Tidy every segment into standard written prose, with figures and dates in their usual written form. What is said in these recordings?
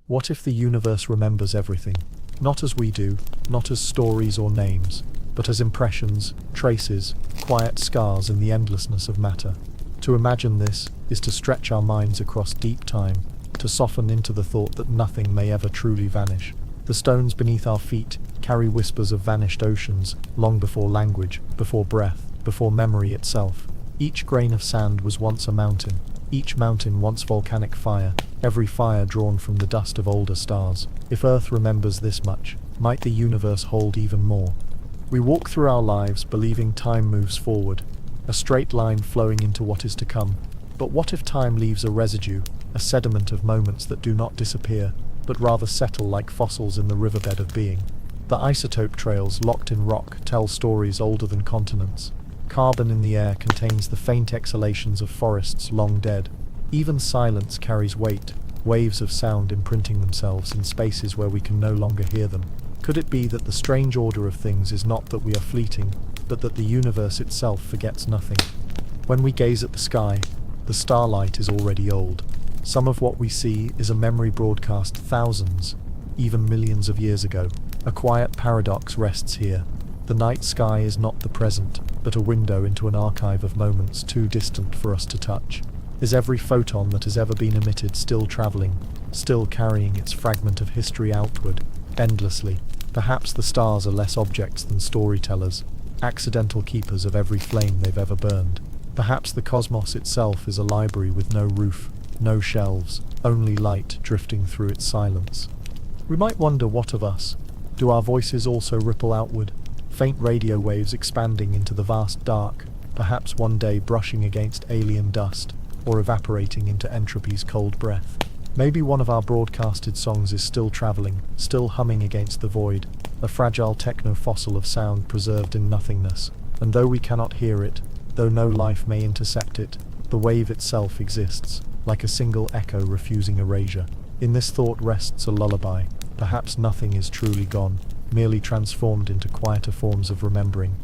What if the universe remembers everything? Not as we do, not as stories or names, but as impressions, traces, quiet scars in the endlessness of matter. To imagine this is to stretch our minds across deep time, to soften into the thought that nothing may ever truly vanish. The stones beneath our feet carry whispers of vanished oceans, long before language, before breath, before memory itself. Each grain of sand was once a mountain, each mountain once volcanic fire, every fire drawn from the dust of older stars. If Earth remembers this much, might the universe hold even more? We walk through our lives believing time moves forward, a straight line flowing into what is to come. But what if time leaves a residue, a sediment of moments that do not disappear, but rather settle like fossils in the riverbed of being? The isotope trails locked in rock tell stories older than continents. Carbon in the air contains the faint exhalations of forests long dead. Even silence carries weight, waves of sound imprinting themselves in spaces where we can no longer hear them. Could it be that the strange order of things is not that we are fleeting, but that the universe itself forgets nothing? When we gaze at the sky, the starlight is already old. Some of what we see is a memory broadcast thousands, even millions of years ago. A quiet paradox rests here. The night sky is not the present, but a window into an archive of moments too distant for us to touch. Is every photon that has ever been emitted still traveling, still carrying its fragment of history outward, endlessly? Perhaps the stars are less objects than storytellers, accidental keepers of every flame they've ever burned. Perhaps the cosmos itself is a library with no roof, no shelves, only light drifting through its silence. We might wonder, what of us? Do our voices also ripple outward? Faint radio waves expanding into the vast dark, perhaps one day brushing against alien dust, or evaporating into entropy's cold breath. Maybe one of our broadcasted songs is still traveling, still humming against the void, a fragile techno-fossil of sound preserved in nothingness. And though we cannot hear it, though no life may intercept it, the wave itself exists, like a single echo refusing erasure. In this thought rests a lullaby. Perhaps nothing is truly gone, merely transformed into quieter forms of remembering.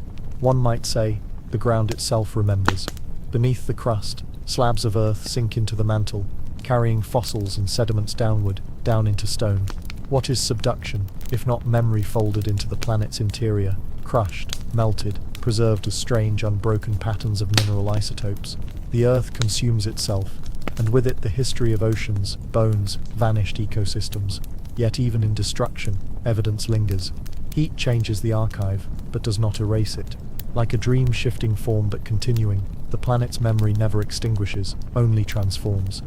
One might say, the ground itself remembers. Beneath the crust, slabs of earth sink into the mantle, carrying fossils and sediments downward, down into stone. What is subduction, if not memory folded into the planet's interior, crushed, melted, preserved as strange, unbroken patterns of mineral isotopes? The earth consumes itself, and with it the history of oceans, bones, vanished ecosystems. Yet even in destruction, evidence lingers. Heat changes the archive, but does not erase it. Like a dream shifting form but continuing, the planet's memory never extinguishes, only transforms.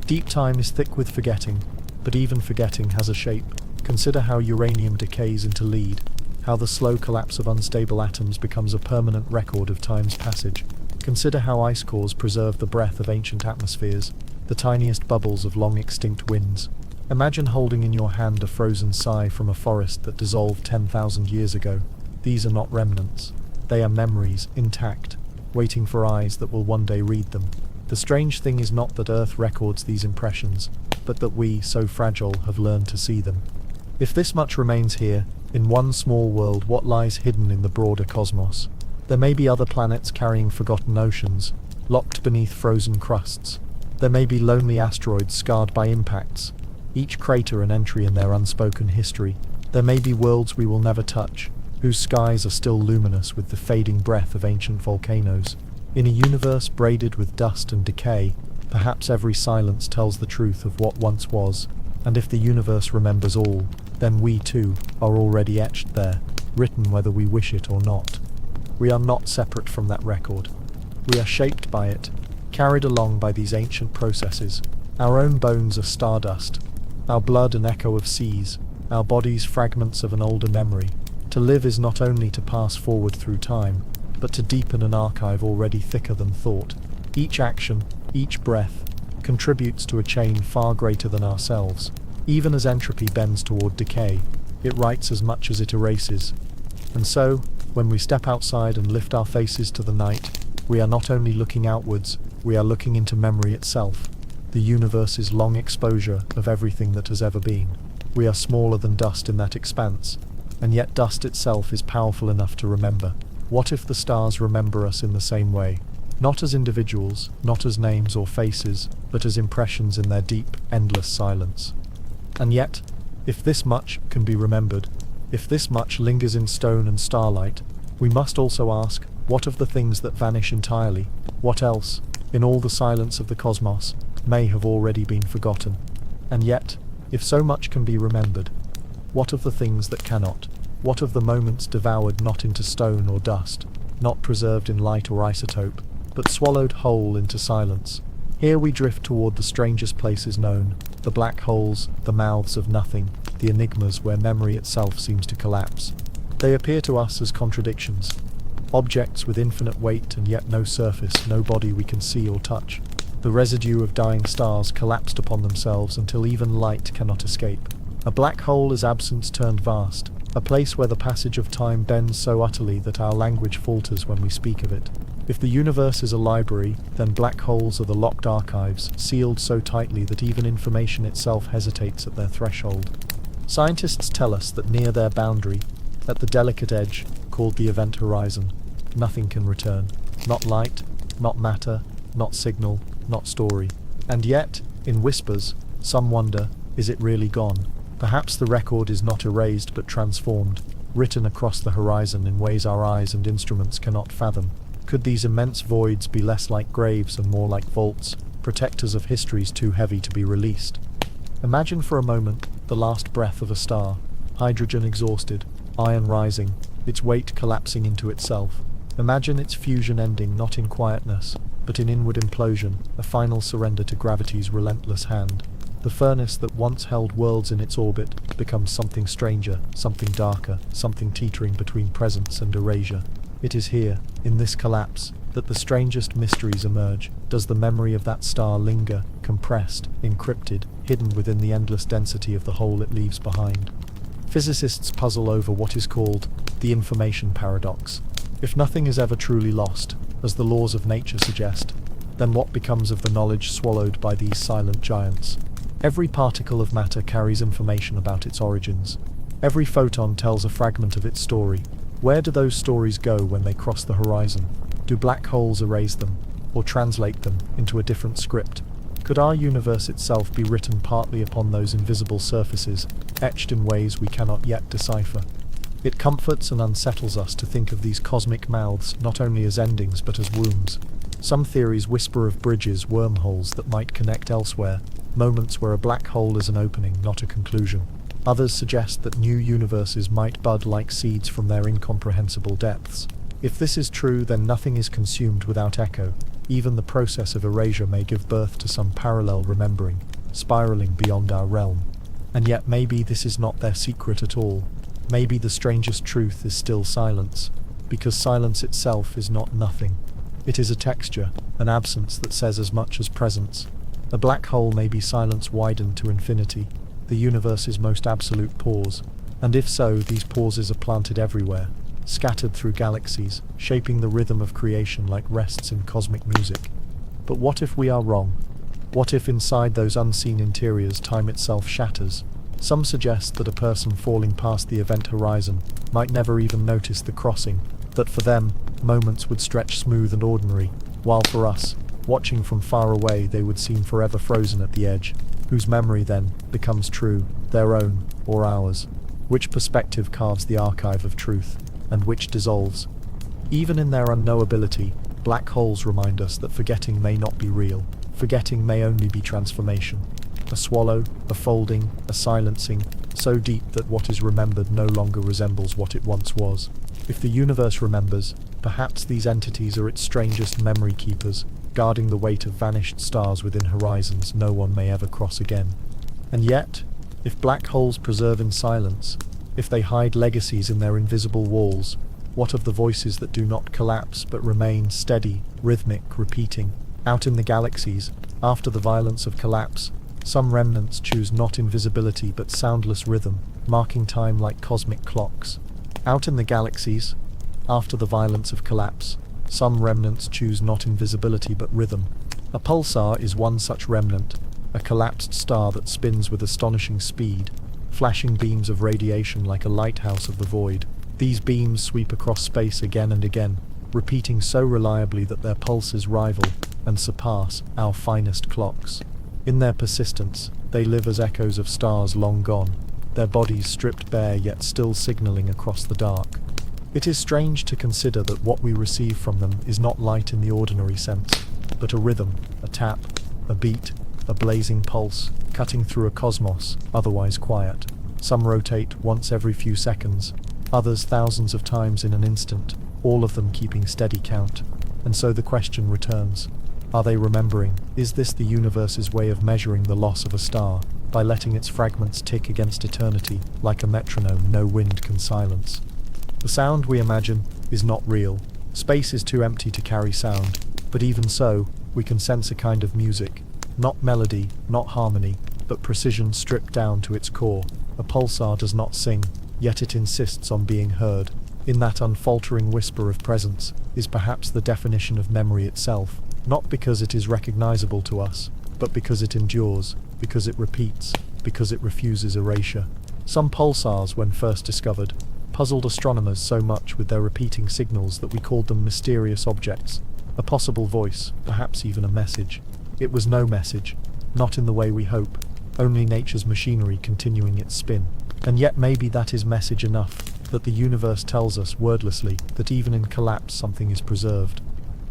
Deep time is thick with forgetting, but even forgetting has a shape. Consider how uranium decays into lead, how the slow collapse of unstable atoms becomes a permanent record of time's passage. Consider how ice cores preserve the breath of ancient atmospheres, the tiniest bubbles of long-extinct winds. Imagine holding in your hand a frozen sigh from a forest that dissolved 10,000 years ago. These are not remnants. They are memories, intact, waiting for eyes that will one day read them. The strange thing is not that Earth records these impressions, but that we, so fragile, have learned to see them. If this much remains here, in one small world, what lies hidden in the broader cosmos? There may be other planets carrying forgotten oceans, locked beneath frozen crusts. There may be lonely asteroids scarred by impacts, each crater an entry in their unspoken history. There may be worlds we will never touch, whose skies are still luminous with the fading breath of ancient volcanoes. In a universe braided with dust and decay, perhaps every silence tells the truth of what once was. And if the universe remembers all, then we too are already etched there, written whether we wish it or not. We are not separate from that record. We are shaped by it, carried along by these ancient processes. Our own bones are stardust, our blood an echo of seas, our bodies fragments of an older memory. To live is not only to pass forward through time, but to deepen an archive already thicker than thought. Each action, each breath, contributes to a chain far greater than ourselves. Even as entropy bends toward decay, it writes as much as it erases. And so, when we step outside and lift our faces to the night, we are not only looking outwards, we are looking into memory itself, the universe's long exposure of everything that has ever been. We are smaller than dust in that expanse, and yet dust itself is powerful enough to remember. What if the stars remember us in the same way? Not as individuals, not as names or faces, but as impressions in their deep, endless silence. And yet, if this much can be remembered, if this much lingers in stone and starlight, we must also ask, what of the things that vanish entirely? What else, in all the silence of the cosmos, may have already been forgotten? And yet, if so much can be remembered, what of the things that cannot? What of the moments devoured not into stone or dust, not preserved in light or isotope, but swallowed whole into silence? Here we drift toward the strangest places known, the black holes, the mouths of nothing, the enigmas where memory itself seems to collapse. They appear to us as contradictions, objects with infinite weight and yet no surface, no body we can see or touch. The residue of dying stars collapsed upon themselves until even light cannot escape. A black hole is absence turned vast, a place where the passage of time bends so utterly that our language falters when we speak of it. If the universe is a library, then black holes are the locked archives, sealed so tightly that even information itself hesitates at their threshold. Scientists tell us that near their boundary, at the delicate edge, called the event horizon, nothing can return. Not light, not matter, not signal, not story. And yet, in whispers, some wonder, is it really gone? Perhaps the record is not erased but transformed, written across the horizon in ways our eyes and instruments cannot fathom. Could these immense voids be less like graves and more like vaults, protectors of histories too heavy to be released? Imagine for a moment the last breath of a star, hydrogen exhausted, iron rising, its weight collapsing into itself. Imagine its fusion ending not in quietness, but in inward implosion, a final surrender to gravity's relentless hand. The furnace that once held worlds in its orbit becomes something stranger, something darker, something teetering between presence and erasure. It is here, in this collapse, that the strangest mysteries emerge. Does the memory of that star linger, compressed, encrypted, hidden within the endless density of the hole it leaves behind? Physicists puzzle over what is called the information paradox. If nothing is ever truly lost, as the laws of nature suggest, then what becomes of the knowledge swallowed by these silent giants? Every particle of matter carries information about its origins. Every photon tells a fragment of its story. Where do those stories go when they cross the horizon? Do black holes erase them, or translate them into a different script? Could our universe itself be written partly upon those invisible surfaces, etched in ways we cannot yet decipher? It comforts and unsettles us to think of these cosmic mouths not only as endings but as wombs. Some theories whisper of bridges, wormholes that might connect elsewhere, moments where a black hole is an opening, not a conclusion. Others suggest that new universes might bud like seeds from their incomprehensible depths. If this is true, then nothing is consumed without echo. Even the process of erasure may give birth to some parallel remembering, spiraling beyond our realm. And yet maybe this is not their secret at all. Maybe the strangest truth is still silence, because silence itself is not nothing. It is a texture, an absence that says as much as presence. A black hole may be silence widened to infinity, the universe's most absolute pause, and if so, these pauses are planted everywhere, scattered through galaxies, shaping the rhythm of creation like rests in cosmic music. But what if we are wrong? What if inside those unseen interiors time itself shatters? Some suggest that a person falling past the event horizon might never even notice the crossing, that for them, moments would stretch smooth and ordinary, while for us, watching from far away, they would seem forever frozen at the edge, whose memory then becomes true, their own or ours. Which perspective carves the archive of truth, and which dissolves? Even in their unknowability, black holes remind us that forgetting may not be real. Forgetting may only be transformation. A swallow, a folding, a silencing, so deep that what is remembered no longer resembles what it once was. If the universe remembers, perhaps these entities are its strangest memory keepers, guarding the weight of vanished stars within horizons no one may ever cross again. And yet, if black holes preserve in silence, if they hide legacies in their invisible walls, what of the voices that do not collapse but remain steady, rhythmic, repeating? Out in the galaxies, after the violence of collapse, some remnants choose not invisibility but soundless rhythm, marking time like cosmic clocks. Out in the galaxies, after the violence of collapse, some remnants choose not invisibility but rhythm. A pulsar is one such remnant, a collapsed star that spins with astonishing speed, flashing beams of radiation like a lighthouse of the void. These beams sweep across space again and again, repeating so reliably that their pulses rival and surpass our finest clocks. In their persistence, They live as echoes of stars long gone, their bodies stripped bare yet still signaling across the dark. It is strange to consider that what we receive from them is not light in the ordinary sense, but a rhythm, a tap, a beat, a blazing pulse, cutting through a cosmos otherwise quiet. Some rotate once every few seconds, others thousands of times in an instant, all of them keeping steady count. And so the question returns. Are they remembering? Is this the universe's way of measuring the loss of a star, by letting its fragments tick against eternity, like a metronome no wind can silence? The sound we imagine is not real. Space is too empty to carry sound, but even so, we can sense a kind of music. Not melody, not harmony, but precision stripped down to its core. A pulsar does not sing, yet it insists on being heard. In that unfaltering whisper of presence is perhaps the definition of memory itself, not because it is recognizable to us, but because it endures, because it repeats, because it refuses erasure. Some pulsars, when first discovered, puzzled astronomers so much with their repeating signals that we called them mysterious objects, a possible voice, perhaps even a message. It was no message, not in the way we hope, only nature's machinery continuing its spin. And yet maybe that is message enough, that the universe tells us wordlessly that even in collapse something is preserved.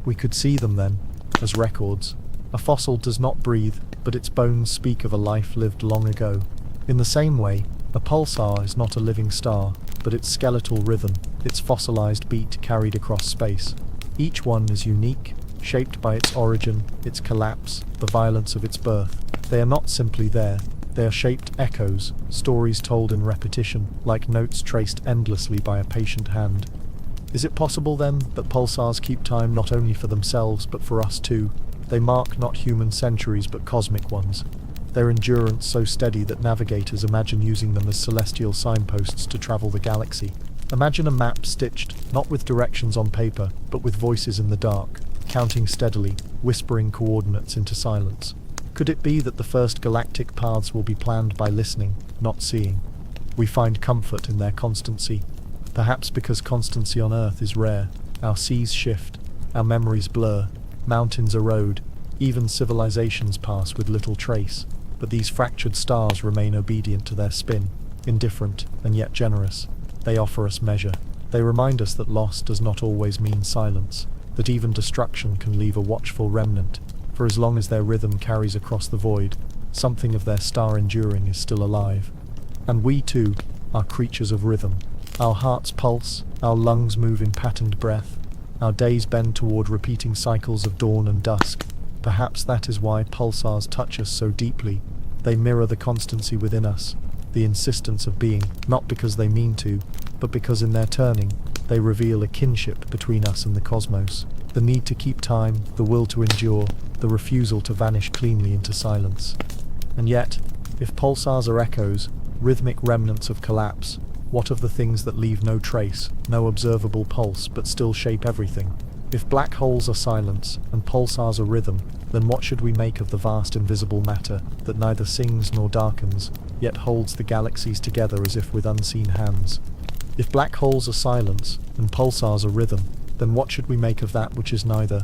We could see them then, as records. A fossil does not breathe, but its bones speak of a life lived long ago. In the same way, a pulsar is not a living star, but its skeletal rhythm, its fossilized beat carried across space. Each one is unique, shaped by its origin, its collapse, the violence of its birth. They are not simply there. They are shaped echoes, stories told in repetition, like notes traced endlessly by a patient hand. Is it possible then that pulsars keep time not only for themselves but for us too? They mark not human centuries but cosmic ones. Their endurance so steady that navigators imagine using them as celestial signposts to travel the galaxy. Imagine a map stitched, not with directions on paper, but with voices in the dark, counting steadily, whispering coordinates into silence. Could it be that the first galactic paths will be planned by listening, not seeing? We find comfort in their constancy. Perhaps because constancy on Earth is rare. Our seas shift, our memories blur, mountains erode, even civilizations pass with little trace. But these fractured stars remain obedient to their spin, indifferent and yet generous. They offer us measure. They remind us that loss does not always mean silence, that even destruction can leave a watchful remnant. For as long as their rhythm carries across the void, something of their star enduring is still alive. And we too are creatures of rhythm. Our hearts pulse, our lungs move in patterned breath, our days bend toward repeating cycles of dawn and dusk. Perhaps that is why pulsars touch us so deeply. They mirror the constancy within us, the insistence of being, not because they mean to, but because in their turning, they reveal a kinship between us and the cosmos. The need to keep time, the will to endure, the refusal to vanish cleanly into silence. And yet, if pulsars are echoes, rhythmic remnants of collapse, what of the things that leave no trace, no observable pulse, but still shape everything? If black holes are silence, and pulsars are rhythm, then what should we make of the vast invisible matter that neither sings nor darkens, yet holds the galaxies together as if with unseen hands? If black holes are silence, and pulsars are rhythm, then what should we make of that which is neither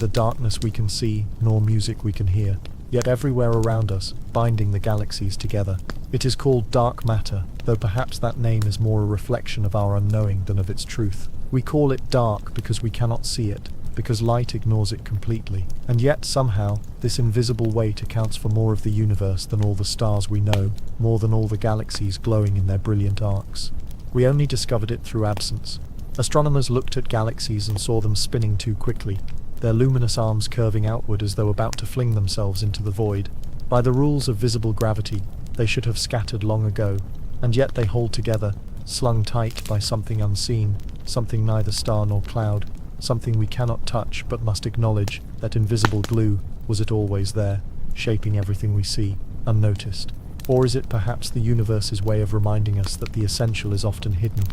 darkness we can see, nor music we can hear, yet everywhere around us, binding the galaxies together? It is called dark matter, though perhaps that name is more a reflection of our unknowing than of its truth. We call it dark because we cannot see it, because light ignores it completely. And yet somehow, this invisible weight accounts for more of the universe than all the stars we know, more than all the galaxies glowing in their brilliant arcs. We only discovered it through absence. Astronomers looked at galaxies and saw them spinning too quickly, their luminous arms curving outward as though about to fling themselves into the void. By the rules of visible gravity, they should have scattered long ago, and yet they hold together, slung tight by something unseen, something neither star nor cloud, something we cannot touch but must acknowledge. That invisible glue, was it always there, shaping everything we see, unnoticed? Or is it perhaps the universe's way of reminding us that the essential is often hidden?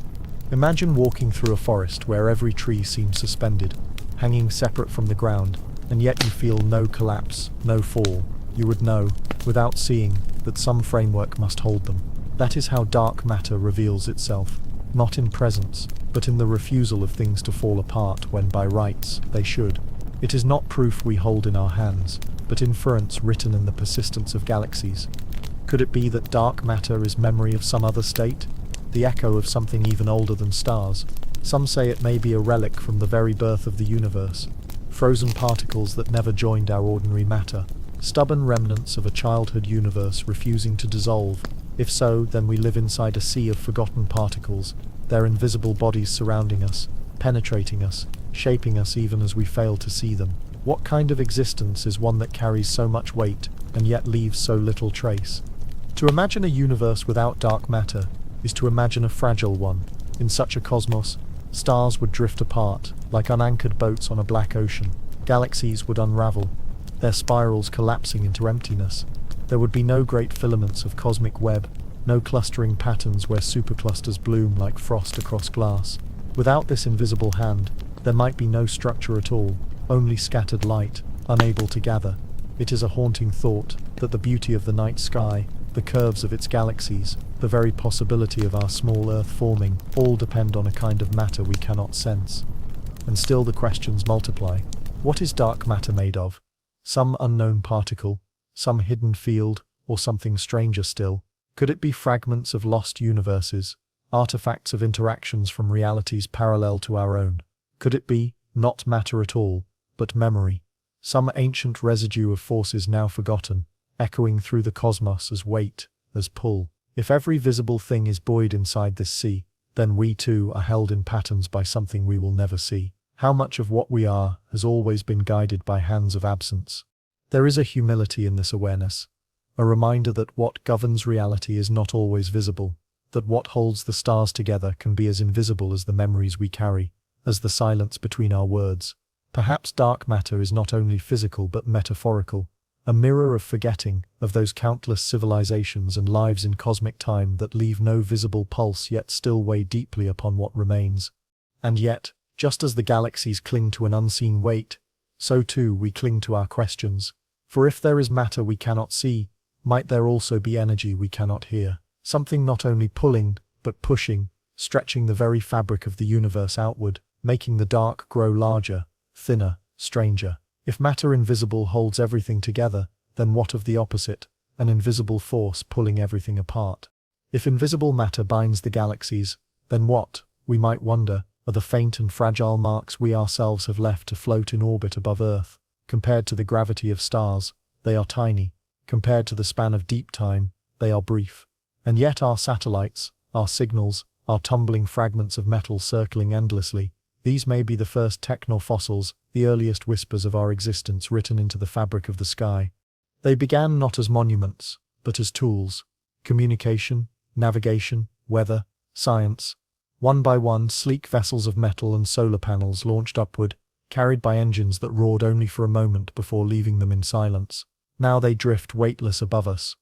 Imagine walking through a forest where every tree seems suspended, hanging separate from the ground, and yet you feel no collapse, no fall. You would know, without seeing, that some framework must hold them. That is how dark matter reveals itself, not in presence, but in the refusal of things to fall apart when by rights they should. It is not proof we hold in our hands, but inference written in the persistence of galaxies. Could it be that dark matter is memory of some other state? The echo of something even older than stars? Some say it may be a relic from the very birth of the universe. Frozen particles that never joined our ordinary matter. Stubborn remnants of a childhood universe refusing to dissolve. If so, then we live inside a sea of forgotten particles, their invisible bodies surrounding us, penetrating us, shaping us even as we fail to see them. What kind of existence is one that carries so much weight, and yet leaves so little trace? To imagine a universe without dark matter is to imagine a fragile one. In such a cosmos, stars would drift apart, like unanchored boats on a black ocean. Galaxies would unravel, their spirals collapsing into emptiness. There would be no great filaments of cosmic web, no clustering patterns where superclusters bloom like frost across glass. Without this invisible hand, there might be no structure at all, only scattered light, unable to gather. It is a haunting thought that the beauty of the night sky, the curves of its galaxies, the very possibility of our small Earth forming, all depend on a kind of matter we cannot sense. And still the questions multiply. What is dark matter made of? Some unknown particle, some hidden field, or something stranger still? Could it be fragments of lost universes, artifacts of interactions from realities parallel to our own? Could it be, not matter at all, but memory? Some ancient residue of forces now forgotten, echoing through the cosmos as weight, as pull. If every visible thing is buoyed inside this sea, then we too are held in patterns by something we will never see. How much of what we are has always been guided by hands of absence? There is a humility in this awareness, a reminder that what governs reality is not always visible, that what holds the stars together can be as invisible as the memories we carry, as the silence between our words. Perhaps dark matter is not only physical but metaphorical, a mirror of forgetting, of those countless civilizations and lives in cosmic time that leave no visible pulse yet still weigh deeply upon what remains. And yet, just as the galaxies cling to an unseen weight, so too we cling to our questions. For if there is matter we cannot see, might there also be energy we cannot hear? Something not only pulling, but pushing, stretching the very fabric of the universe outward, making the dark grow larger, thinner, stranger. If matter invisible holds everything together, then what of the opposite, an invisible force pulling everything apart? If invisible matter binds the galaxies, then what, we might wonder, are the faint and fragile marks we ourselves have left to float in orbit above Earth? Compared to the gravity of stars, they are tiny. Compared to the span of deep time, they are brief. And yet our satellites, our signals, our tumbling fragments of metal circling endlessly, these may be the first technofossils, the earliest whispers of our existence written into the fabric of the sky. They began not as monuments, but as tools. Communication, navigation, weather, science. One by one, sleek vessels of metal and solar panels launched upward, carried by engines that roared only for a moment before leaving them in silence. Now they drift weightless above us.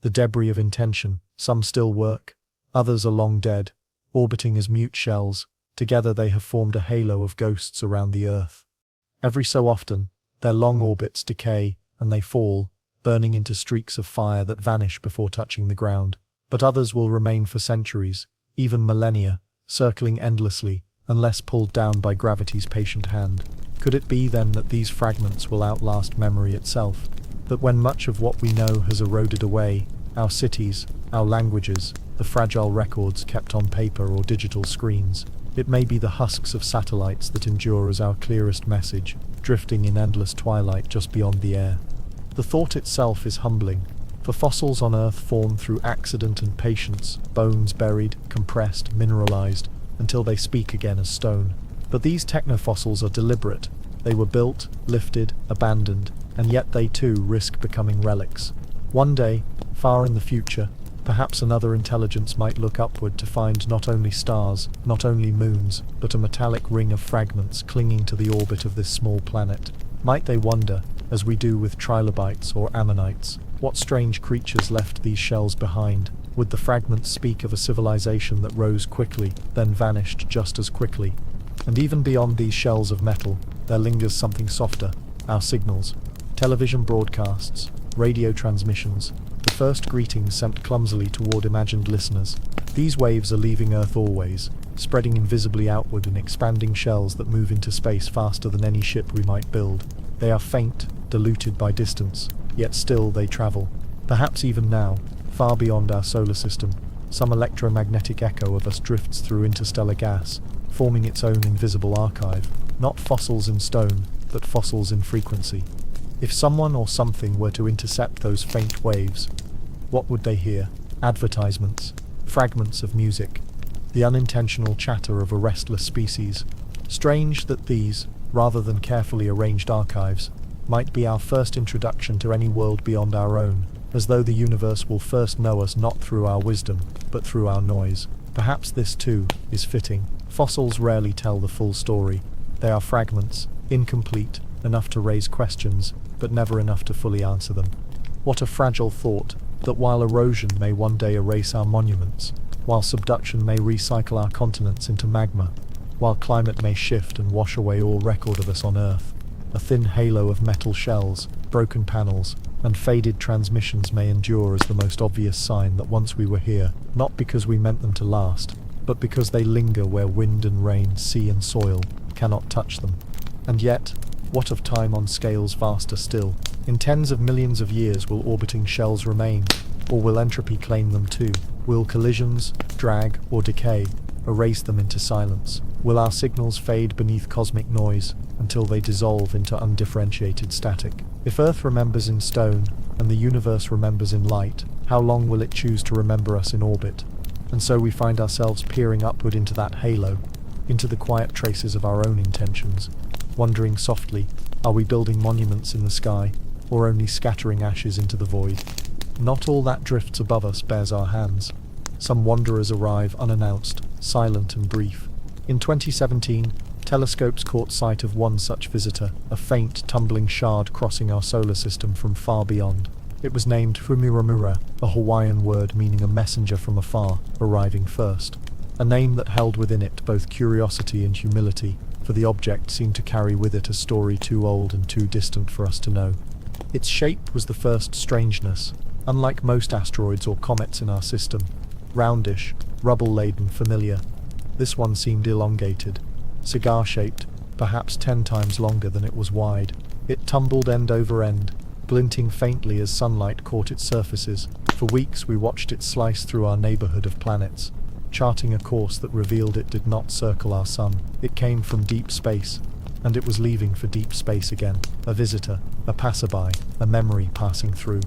The debris of intention, some still work, others are long dead, orbiting as mute shells. Together they have formed a halo of ghosts around the Earth. Every so often, their long orbits decay, and they fall, burning into streaks of fire that vanish before touching the ground. But others will remain for centuries, even millennia, circling endlessly, unless pulled down by gravity's patient hand. Could it be then that these fragments will outlast memory itself? That when much of what we know has eroded away, our cities, our languages, the fragile records kept on paper or digital screens, it may be the husks of satellites that endure as our clearest message, drifting in endless twilight just beyond the air. The thought itself is humbling, for fossils on Earth form through accident and patience, bones buried, compressed, mineralized, until they speak again as stone. But these technofossils are deliberate. They were built, lifted, abandoned, and yet they too risk becoming relics. One day, far in the future, perhaps another intelligence might look upward to find not only stars, not only moons, but a metallic ring of fragments clinging to the orbit of this small planet. Might they wonder, as we do with trilobites or ammonites, what strange creatures left these shells behind? Would the fragments speak of a civilization that rose quickly, then vanished just as quickly? And even beyond these shells of metal, there lingers something softer, our signals. Television broadcasts, radio transmissions, the first greetings sent clumsily toward imagined listeners. These waves are leaving Earth always, spreading invisibly outward in expanding shells that move into space faster than any ship we might build. They are faint, diluted by distance, yet still they travel. Perhaps even now, Far beyond our solar system, some electromagnetic echo of us drifts through interstellar gas, forming its own invisible archive, not fossils in stone, but fossils in frequency. If someone or something were to intercept those faint waves, what would they hear? Advertisements, fragments of music, the unintentional chatter of a restless species. Strange that these, rather than carefully arranged archives, might be our first introduction to any world beyond our own, as though the universe will first know us not through our wisdom, but through our noise. Perhaps this, too, is fitting. Fossils rarely tell the full story. They are fragments, incomplete, enough to raise questions, but never enough to fully answer them. What a fragile thought, that while erosion may one day erase our monuments, while subduction may recycle our continents into magma, while climate may shift and wash away all record of us on Earth, a thin halo of metal shells, broken panels, and faded transmissions may endure as the most obvious sign that once we were here, not because we meant them to last, but because they linger where wind and rain, sea and soil cannot touch them. And yet, what of time on scales vaster still? In tens of millions of years will orbiting shells remain, or will entropy claim them too? Will collisions, drag, or decay erase them into silence? Will our signals fade beneath cosmic noise until they dissolve into undifferentiated static? If Earth remembers in stone, and the universe remembers in light, how long will it choose to remember us in orbit? And so we find ourselves peering upward into that halo, into the quiet traces of our own intentions, wondering softly, are we building monuments in the sky, or only scattering ashes into the void? Not all that drifts above us bears our hands. Some wanderers arrive unannounced, silent and brief. In 2017, telescopes caught sight of one such visitor, a faint, tumbling shard crossing our solar system from far beyond. It was named Fumiramura, a Hawaiian word meaning a messenger from afar, arriving first. A name that held within it both curiosity and humility, for the object seemed to carry with it a story too old and too distant for us to know. Its shape was the first strangeness. Unlike most asteroids or comets in our system, roundish, rubble-laden, familiar, this one seemed elongated, cigar-shaped, perhaps 10 times longer than it was wide. It tumbled end over end, glinting faintly as sunlight caught its surfaces. For weeks we watched it slice through our neighborhood of planets, charting a course that revealed it did not circle our sun. It came from deep space, and it was leaving for deep space again. A visitor, a passerby, a memory passing through.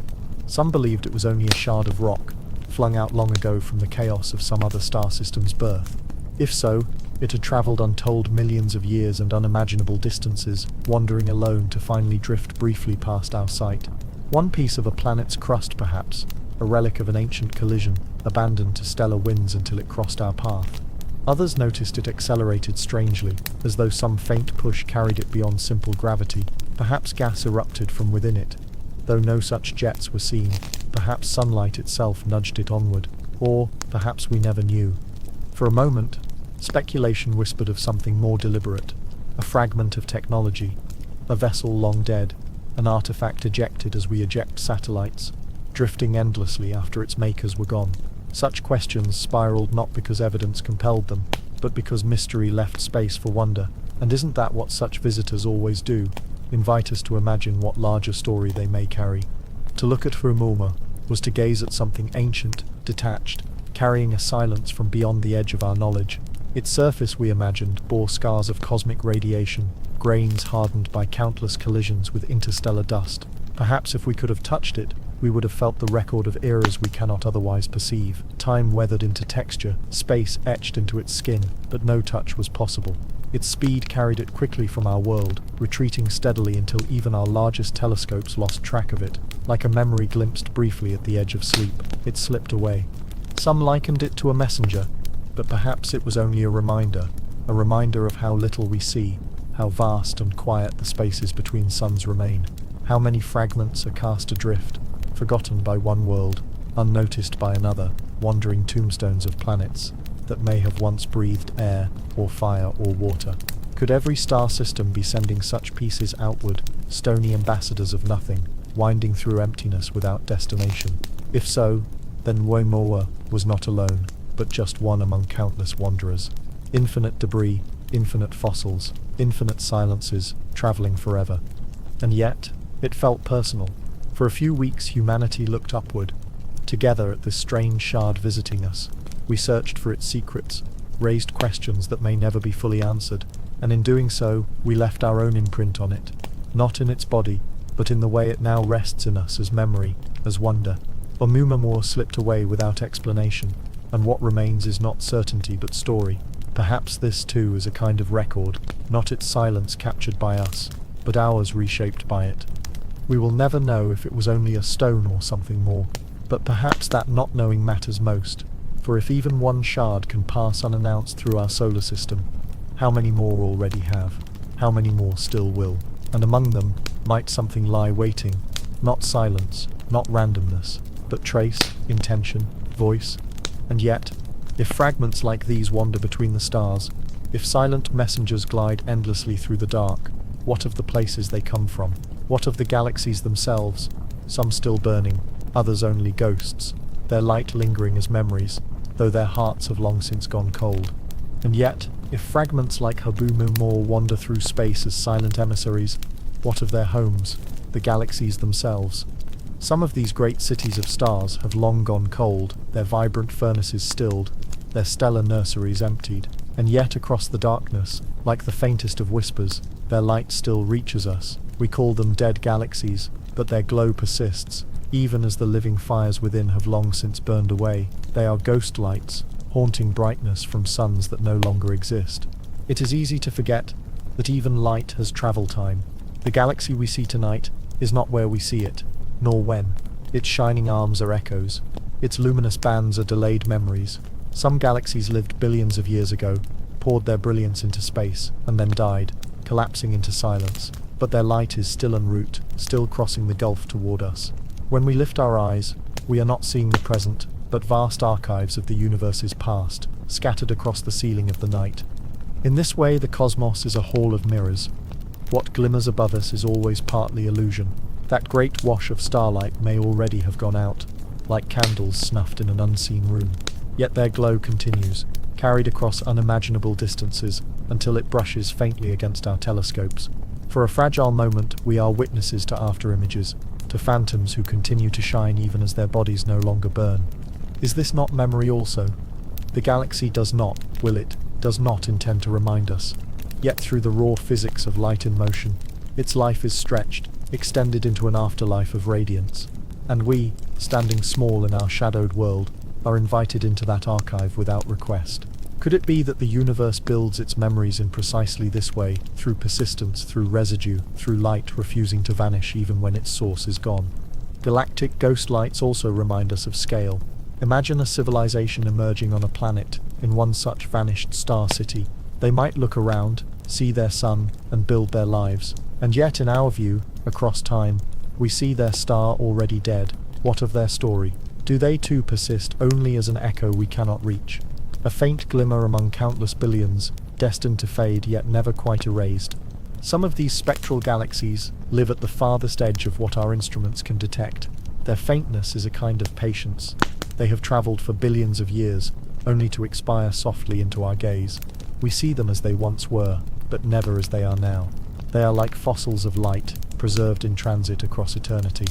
Some believed it was only a shard of rock, flung out long ago from the chaos of some other star system's birth. If so, it had travelled untold millions of years and unimaginable distances, wandering alone to finally drift briefly past our sight. One piece of a planet's crust perhaps, a relic of an ancient collision, abandoned to stellar winds until it crossed our path. Others noticed it accelerated strangely, as though some faint push carried it beyond simple gravity. Perhaps gas erupted from within it, though no such jets were seen. Perhaps sunlight itself nudged it onward, or perhaps we never knew. For a moment, speculation whispered of something more deliberate, a fragment of technology, a vessel long dead, an artifact ejected as we eject satellites, drifting endlessly after its makers were gone. Such questions spiraled not because evidence compelled them, but because mystery left space for wonder. And isn't that what such visitors always do? Invite us to imagine what larger story they may carry. To look at Furumawa was to gaze at something ancient, detached, carrying a silence from beyond the edge of our knowledge. Its surface, we imagined, bore scars of cosmic radiation, grains hardened by countless collisions with interstellar dust. Perhaps if we could have touched it, we would have felt the record of eras we cannot otherwise perceive. Time weathered into texture, space etched into its skin, but no touch was possible. Its speed carried it quickly from our world, retreating steadily until even our largest telescopes lost track of it. Like a memory glimpsed briefly at the edge of sleep, it slipped away. Some likened it to a messenger, but perhaps it was only a reminder of how little we see, how vast and quiet the spaces between suns remain, how many fragments are cast adrift, forgotten by one world, unnoticed by another, wandering tombstones of planets that may have once breathed air, or fire, or water. Could every star system be sending such pieces outward, stony ambassadors of nothing, winding through emptiness without destination? If so, then Furumawa was not alone, but just one among countless wanderers. Infinite debris, infinite fossils, infinite silences, travelling forever. And yet, it felt personal. For a few weeks humanity looked upward, Together at this strange shard visiting us, we searched for its secrets, raised questions that may never be fully answered, and in doing so, we left our own imprint on it, not in its body, but in the way it now rests in us as memory, as wonder. Oumuamua slipped away without explanation, and what remains is not certainty but story. Perhaps this too is a kind of record, not its silence captured by us, but ours reshaped by it. We will never know if it was only a stone or something more, but perhaps that not knowing matters most, for if even one shard can pass unannounced through our solar system, how many more already have? How many more still will? And among them might something lie waiting, not silence, not randomness, but trace, intention, voice. And yet, if fragments like these wander between the stars, if silent messengers glide endlessly through the dark, what of the places they come from? What of the galaxies themselves? Some still burning, others only ghosts, their light lingering as memories, though their hearts have long since gone cold. And yet, if fragments like Oumuamua wander through space as silent emissaries, what of their homes, the galaxies themselves? Some of these great cities of stars have long gone cold, their vibrant furnaces stilled, their stellar nurseries emptied, and yet across the darkness, like the faintest of whispers, their light still reaches us. We call them dead galaxies, but their glow persists, even as the living fires within have long since burned away. They are ghost lights, haunting brightness from suns that no longer exist. It is easy to forget that even light has travel time. The galaxy we see tonight is not where we see it, nor when. Its shining arms are echoes. Its luminous bands are delayed memories. Some galaxies lived billions of years ago, poured their brilliance into space, and then died, collapsing into silence. But their light is still en route, still crossing the gulf toward us. When we lift our eyes, we are not seeing the present, but vast archives of the universe's past, scattered across the ceiling of the night. In this way, the cosmos is a hall of mirrors. What glimmers above us is always partly illusion. That great wash of starlight may already have gone out, like candles snuffed in an unseen room. Yet their glow continues, carried across unimaginable distances, until it brushes faintly against our telescopes. For a fragile moment, we are witnesses to afterimages, to phantoms who continue to shine even as their bodies no longer burn. Is this not memory also? The galaxy does not, will it, does not intend to remind us. Yet through the raw physics of light in motion, its life is stretched, extended into an afterlife of radiance. And we, standing small in our shadowed world, are invited into that archive without request. Could it be that the universe builds its memories in precisely this way, through persistence, through residue, through light refusing to vanish even when its source is gone? Galactic ghost lights also remind us of scale. Imagine a civilization emerging on a planet, in one such vanished star city. They might look around, see their sun, and build their lives. And yet in our view, across time, we see their star already dead. What of their story? Do they too persist only as an echo we cannot reach? A faint glimmer among countless billions, destined to fade yet never quite erased. Some of these spectral galaxies live at the farthest edge of what our instruments can detect. Their faintness is a kind of patience. They have travelled for billions of years, only to expire softly into our gaze. We see them as they once were, but never as they are now. They are like fossils of light, preserved in transit across eternity.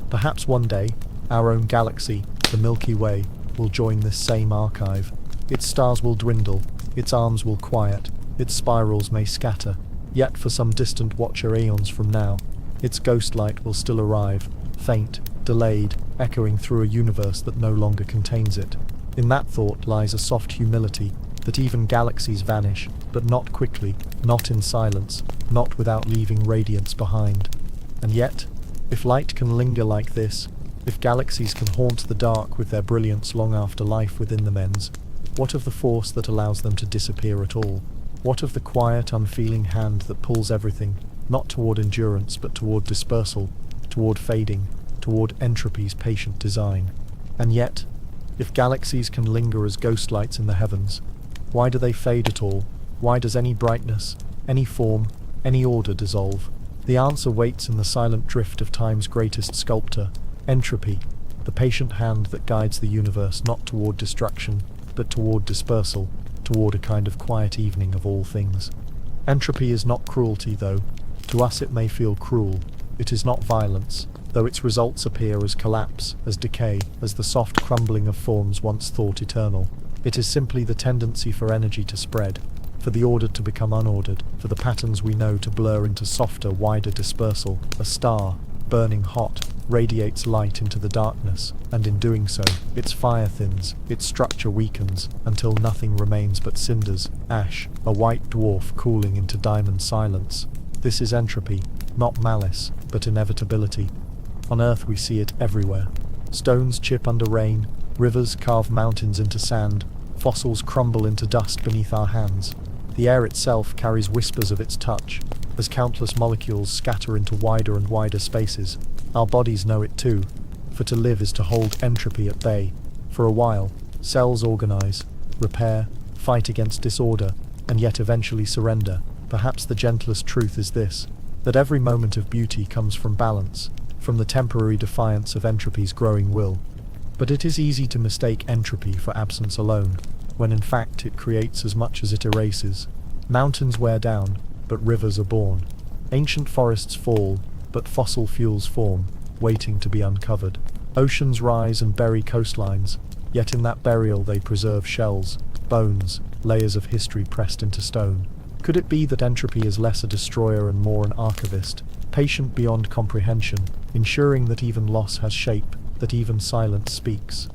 Perhaps one day, our own galaxy, the Milky Way, will join this same archive. Its stars will dwindle, its arms will quiet, its spirals may scatter, yet for some distant watcher aeons from now, its ghost light will still arrive, faint, delayed, echoing through a universe that no longer contains it. In that thought lies a soft humility, that even galaxies vanish, but not quickly, not in silence, not without leaving radiance behind. And yet, if light can linger like this, if galaxies can haunt the dark with their brilliance long after life within them ends, what of the force that allows them to disappear at all? What of the quiet, unfeeling hand that pulls everything, not toward endurance but toward dispersal, toward fading, toward entropy's patient design? And yet, if galaxies can linger as ghost lights in the heavens, why do they fade at all? Why does any brightness, any form, any order dissolve? The answer waits in the silent drift of time's greatest sculptor, entropy, the patient hand that guides the universe not toward destruction, but toward dispersal, toward a kind of quiet evening of all things. Entropy is not cruelty, though. To us it may feel cruel. it is not violence, though its results appear as collapse, as decay, as the soft crumbling of forms once thought eternal. It is simply the tendency for energy to spread, for the ordered to become unordered, for the patterns we know to blur into softer, wider dispersal. A star, burning hot, radiates light into the darkness, and in doing so, its fire thins, its structure weakens, until nothing remains but cinders, ash, a white dwarf cooling into diamond silence. This is entropy, not malice, but inevitability. On Earth we see it everywhere. Stones chip under rain, rivers carve mountains into sand, fossils crumble into dust beneath our hands. The air itself carries whispers of its touch, as countless molecules scatter into wider and wider spaces. Our bodies know it too, for to live is to hold entropy at bay. For a while, cells organize, repair, fight against disorder, and yet eventually surrender. Perhaps the gentlest truth is this, that every moment of beauty comes from balance, from the temporary defiance of entropy's growing will. But it is easy to mistake entropy for absence alone, when in fact it creates as much as it erases. Mountains wear down, but rivers are born. Ancient forests fall, but fossil fuels form, waiting to be uncovered. Oceans rise and bury coastlines, yet in that burial they preserve shells, bones, layers of history pressed into stone. Could it be that entropy is less a destroyer and more an archivist, patient beyond comprehension, ensuring that even loss has shape, that even silence speaks?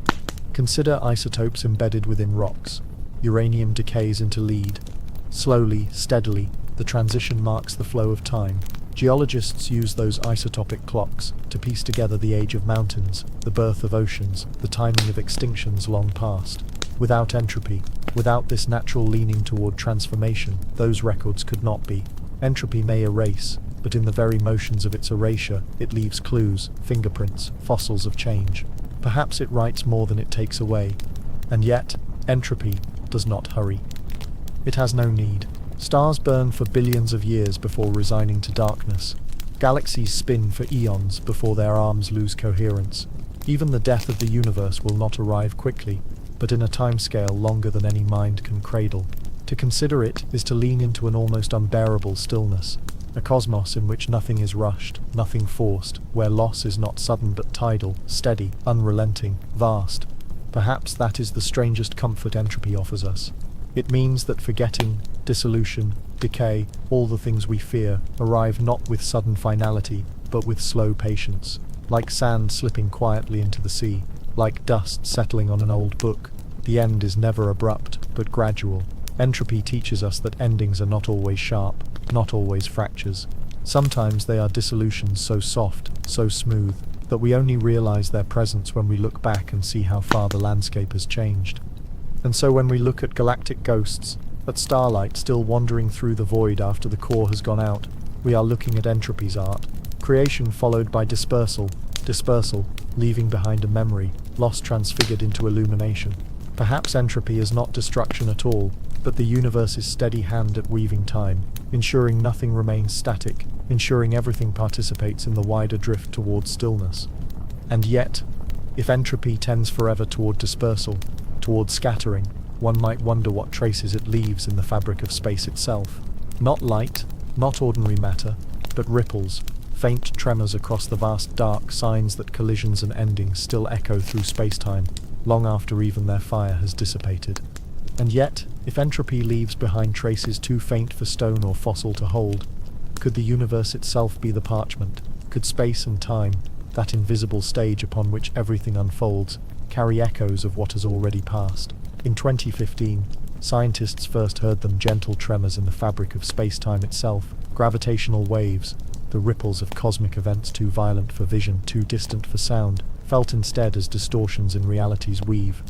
Consider isotopes embedded within rocks. Uranium decays into lead. Slowly, steadily, the transition marks the flow of time. Geologists use those isotopic clocks to piece together the age of mountains, the birth of oceans, the timing of extinctions long past. Without entropy, without this natural leaning toward transformation, those records could not be. Entropy may erase, but in the very motions of its erasure, it leaves clues, fingerprints, fossils of change. Perhaps it writes more than it takes away. And yet, entropy does not hurry. It has no need. Stars burn for billions of years before resigning to darkness. Galaxies spin for eons before their arms lose coherence. Even the death of the universe will not arrive quickly, but in a timescale longer than any mind can cradle. To consider it is to lean into an almost unbearable stillness, a cosmos in which nothing is rushed, nothing forced, where loss is not sudden but tidal, steady, unrelenting, vast. Perhaps that is the strangest comfort entropy offers us. It means that forgetting, dissolution, decay, all the things we fear, arrive not with sudden finality, but with slow patience. Like sand slipping quietly into the sea, like dust settling on an old book, the end is never abrupt, but gradual. Entropy teaches us that endings are not always sharp, not always fractures. Sometimes they are dissolutions so soft, so smooth, that we only realize their presence when we look back and see how far the landscape has changed. And so when we look at galactic ghosts, at starlight still wandering through the void after the core has gone out, we are looking at entropy's art. Creation followed by dispersal, leaving behind a memory, loss transfigured into illumination. Perhaps entropy is not destruction at all, but the universe's steady hand at weaving time, ensuring nothing remains static, ensuring everything participates in the wider drift toward stillness. And yet, if entropy tends forever toward dispersal, toward scattering, one might wonder what traces it leaves in the fabric of space itself. Not light, not ordinary matter, but ripples, faint tremors across the vast dark, signs that collisions and endings still echo through space-time, long after even their fire has dissipated. And yet, if entropy leaves behind traces too faint for stone or fossil to hold, could the universe itself be the parchment? Could space and time, that invisible stage upon which everything unfolds, carry echoes of what has already passed? In 2015, scientists first heard them, gentle tremors in the fabric of space-time itself, gravitational waves, the ripples of cosmic events too violent for vision, too distant for sound, felt instead as distortions in reality's weave.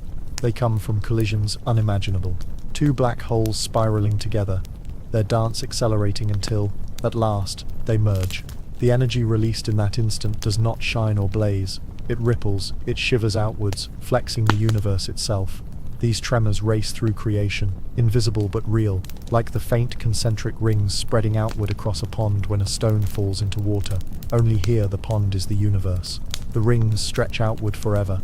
They come from collisions unimaginable, two black holes spiraling together, their dance accelerating until, at last, they merge. The energy released in that instant does not shine or blaze. It ripples, it shivers outwards, flexing the universe itself. These tremors race through creation, invisible but real, like the faint concentric rings spreading outward across a pond when a stone falls into water. Only here the pond is the universe. The rings stretch outward forever.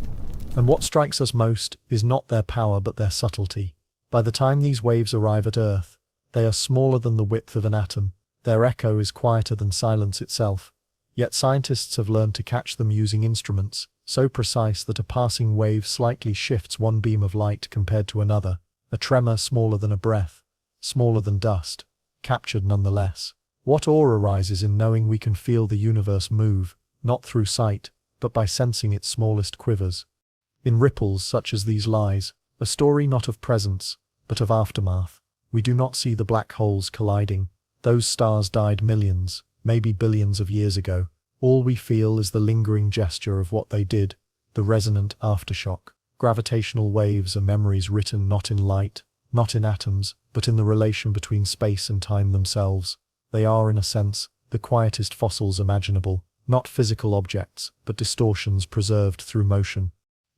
And what strikes us most is not their power but their subtlety. By the time these waves arrive at Earth, they are smaller than the width of an atom. Their echo is quieter than silence itself. Yet scientists have learned to catch them using instruments so precise that a passing wave slightly shifts one beam of light compared to another, a tremor smaller than a breath, smaller than dust, captured nonetheless. What awe arises in knowing we can feel the universe move, not through sight, but by sensing its smallest quivers. In ripples such as these lies a story not of presence, but of aftermath. We do not see the black holes colliding. Those stars died millions, maybe billions of years ago. All we feel is the lingering gesture of what they did, the resonant aftershock. Gravitational waves are memories written not in light, not in atoms, but in the relation between space and time themselves. They are, in a sense, the quietest fossils imaginable, not physical objects, but distortions preserved through motion.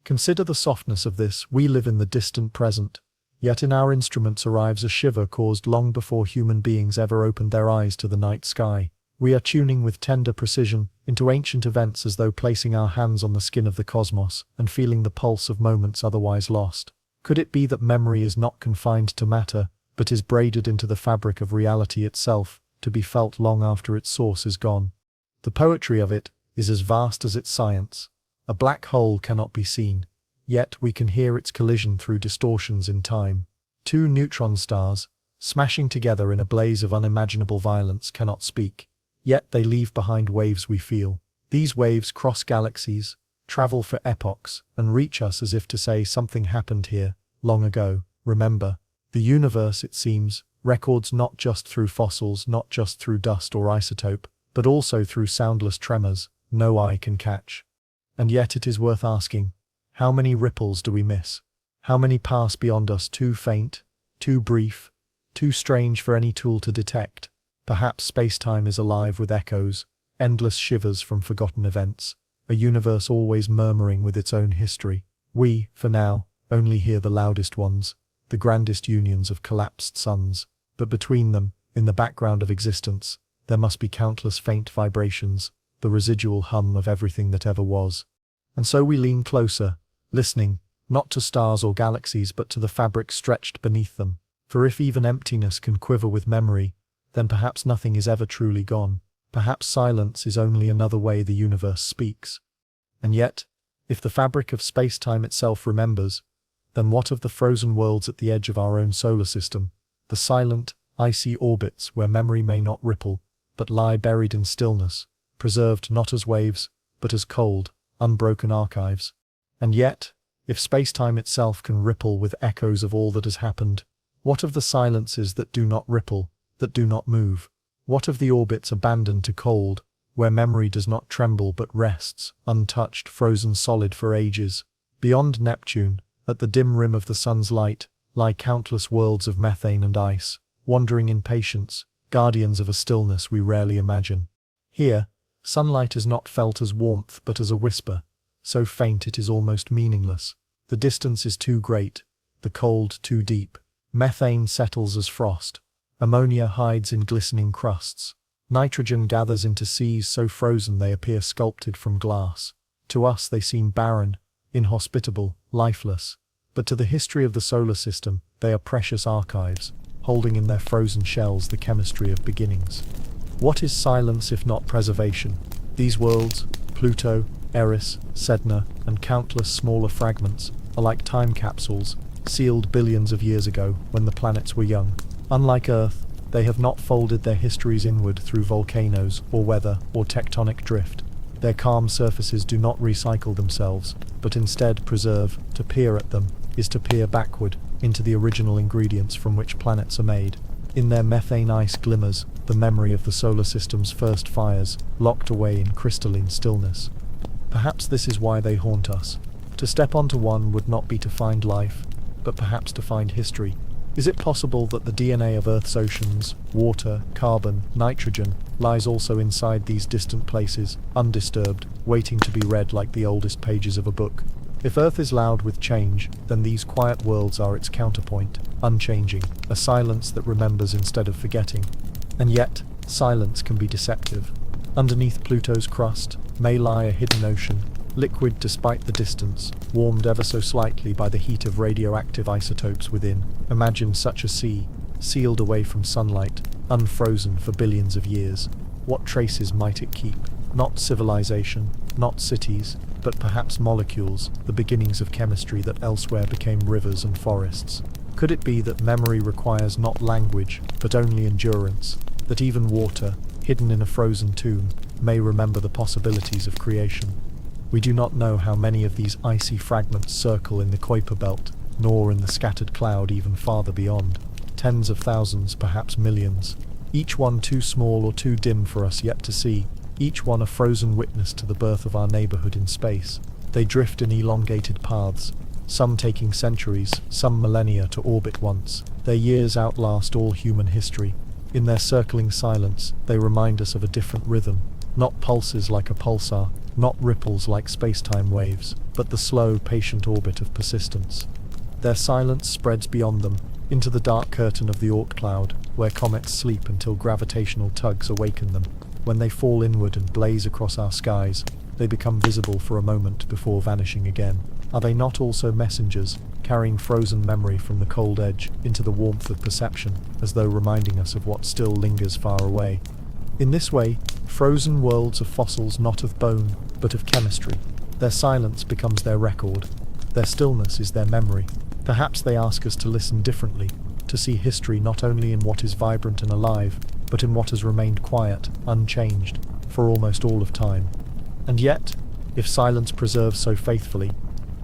Consider the softness of this. We live in the distant present, yet in our instruments arrives a shiver caused long before human beings ever opened their eyes to the night sky. We are tuning with tender precision into ancient events as though placing our hands on the skin of the cosmos and feeling the pulse of moments otherwise lost. Could it be that memory is not confined to matter, but is braided into the fabric of reality itself, to be felt long after its source is gone? The poetry of it is as vast as its science. A black hole cannot be seen, yet we can hear its collision through distortions in time. Two neutron stars, smashing together in a blaze of unimaginable violence, cannot speak, yet they leave behind waves we feel. These waves cross galaxies, travel for epochs, and reach us as if to say something happened here, long ago. Remember, the universe, it seems, records not just through fossils, not just through dust or isotope, but also through soundless tremors no eye can catch. And yet it is worth asking, how many ripples do we miss? How many pass beyond us, too faint, too brief, too strange for any tool to detect? Perhaps space-time is alive with echoes, endless shivers from forgotten events, a universe always murmuring with its own history. We, for now, only hear the loudest ones, the grandest unions of collapsed suns, but between them, in the background of existence, there must be countless faint vibrations, the residual hum of everything that ever was. And so we lean closer, listening, not to stars or galaxies but to the fabric stretched beneath them. For if even emptiness can quiver with memory, then perhaps nothing is ever truly gone. Perhaps silence is only another way the universe speaks. And yet, if the fabric of space-time itself remembers, then what of the frozen worlds at the edge of our own solar system, the silent, icy orbits where memory may not ripple, but lie buried in stillness, preserved not as waves, but as cold, unbroken archives? And yet, if space-time itself can ripple with echoes of all that has happened, what of the silences that do not ripple, that do not move? What of the orbits abandoned to cold, where memory does not tremble but rests, untouched, frozen solid for ages? Beyond Neptune, at the dim rim of the sun's light, lie countless worlds of methane and ice, wandering in patience, guardians of a stillness we rarely imagine. Here, sunlight is not felt as warmth but as a whisper, so faint it is almost meaningless. The distance is too great, the cold too deep. Methane settles as frost. Ammonia hides in glistening crusts. Nitrogen gathers into seas so frozen they appear sculpted from glass. To us they seem barren, inhospitable, lifeless. But to the history of the solar system, they are precious archives, holding in their frozen shells the chemistry of beginnings. What is silence if not preservation? These worlds, Pluto, Eris, Sedna, and countless smaller fragments, are like time capsules, sealed billions of years ago when the planets were young. Unlike Earth, they have not folded their histories inward through volcanoes or weather or tectonic drift. Their calm surfaces do not recycle themselves, but instead preserve. To peer at them is to peer backward into the original ingredients from which planets are made. In their methane ice glimmers the memory of the solar system's first fires, locked away in crystalline stillness. Perhaps this is why they haunt us. To step onto one would not be to find life, but perhaps to find history. Is it possible that the DNA of Earth's oceans, water, carbon, nitrogen, lies also inside these distant places, undisturbed, waiting to be read like the oldest pages of a book? If Earth is loud with change, then these quiet worlds are its counterpoint, unchanging, a silence that remembers instead of forgetting. And yet, silence can be deceptive. Underneath Pluto's crust may lie a hidden ocean, liquid despite the distance, warmed ever so slightly by the heat of radioactive isotopes within. Imagine such a sea, sealed away from sunlight, unfrozen for billions of years. What traces might it keep? Not civilization, not cities, but perhaps molecules, the beginnings of chemistry that elsewhere became rivers and forests. Could it be that memory requires not language, but only endurance, that even water, hidden in a frozen tomb, may remember the possibilities of creation? We do not know how many of these icy fragments circle in the Kuiper belt, nor in the scattered cloud even farther beyond. Tens of thousands, perhaps millions. Each one too small or too dim for us yet to see, each one a frozen witness to the birth of our neighborhood in space. They drift in elongated paths, some taking centuries, some millennia to orbit once. Their years outlast all human history. In their circling silence, they remind us of a different rhythm, not pulses like a pulsar, not ripples like space-time waves, but the slow, patient orbit of persistence. Their silence spreads beyond them, into the dark curtain of the Oort cloud, where comets sleep until gravitational tugs awaken them. When they fall inward and blaze across our skies, they become visible for a moment before vanishing again. Are they not also messengers, carrying frozen memory from the cold edge into the warmth of perception, as though reminding us of what still lingers far away? In this way, frozen worlds are fossils not of bone, but of chemistry. Their silence becomes their record. Their stillness is their memory. Perhaps they ask us to listen differently, to see history not only in what is vibrant and alive, but in what has remained quiet, unchanged, for almost all of time. And yet, if silence preserves so faithfully,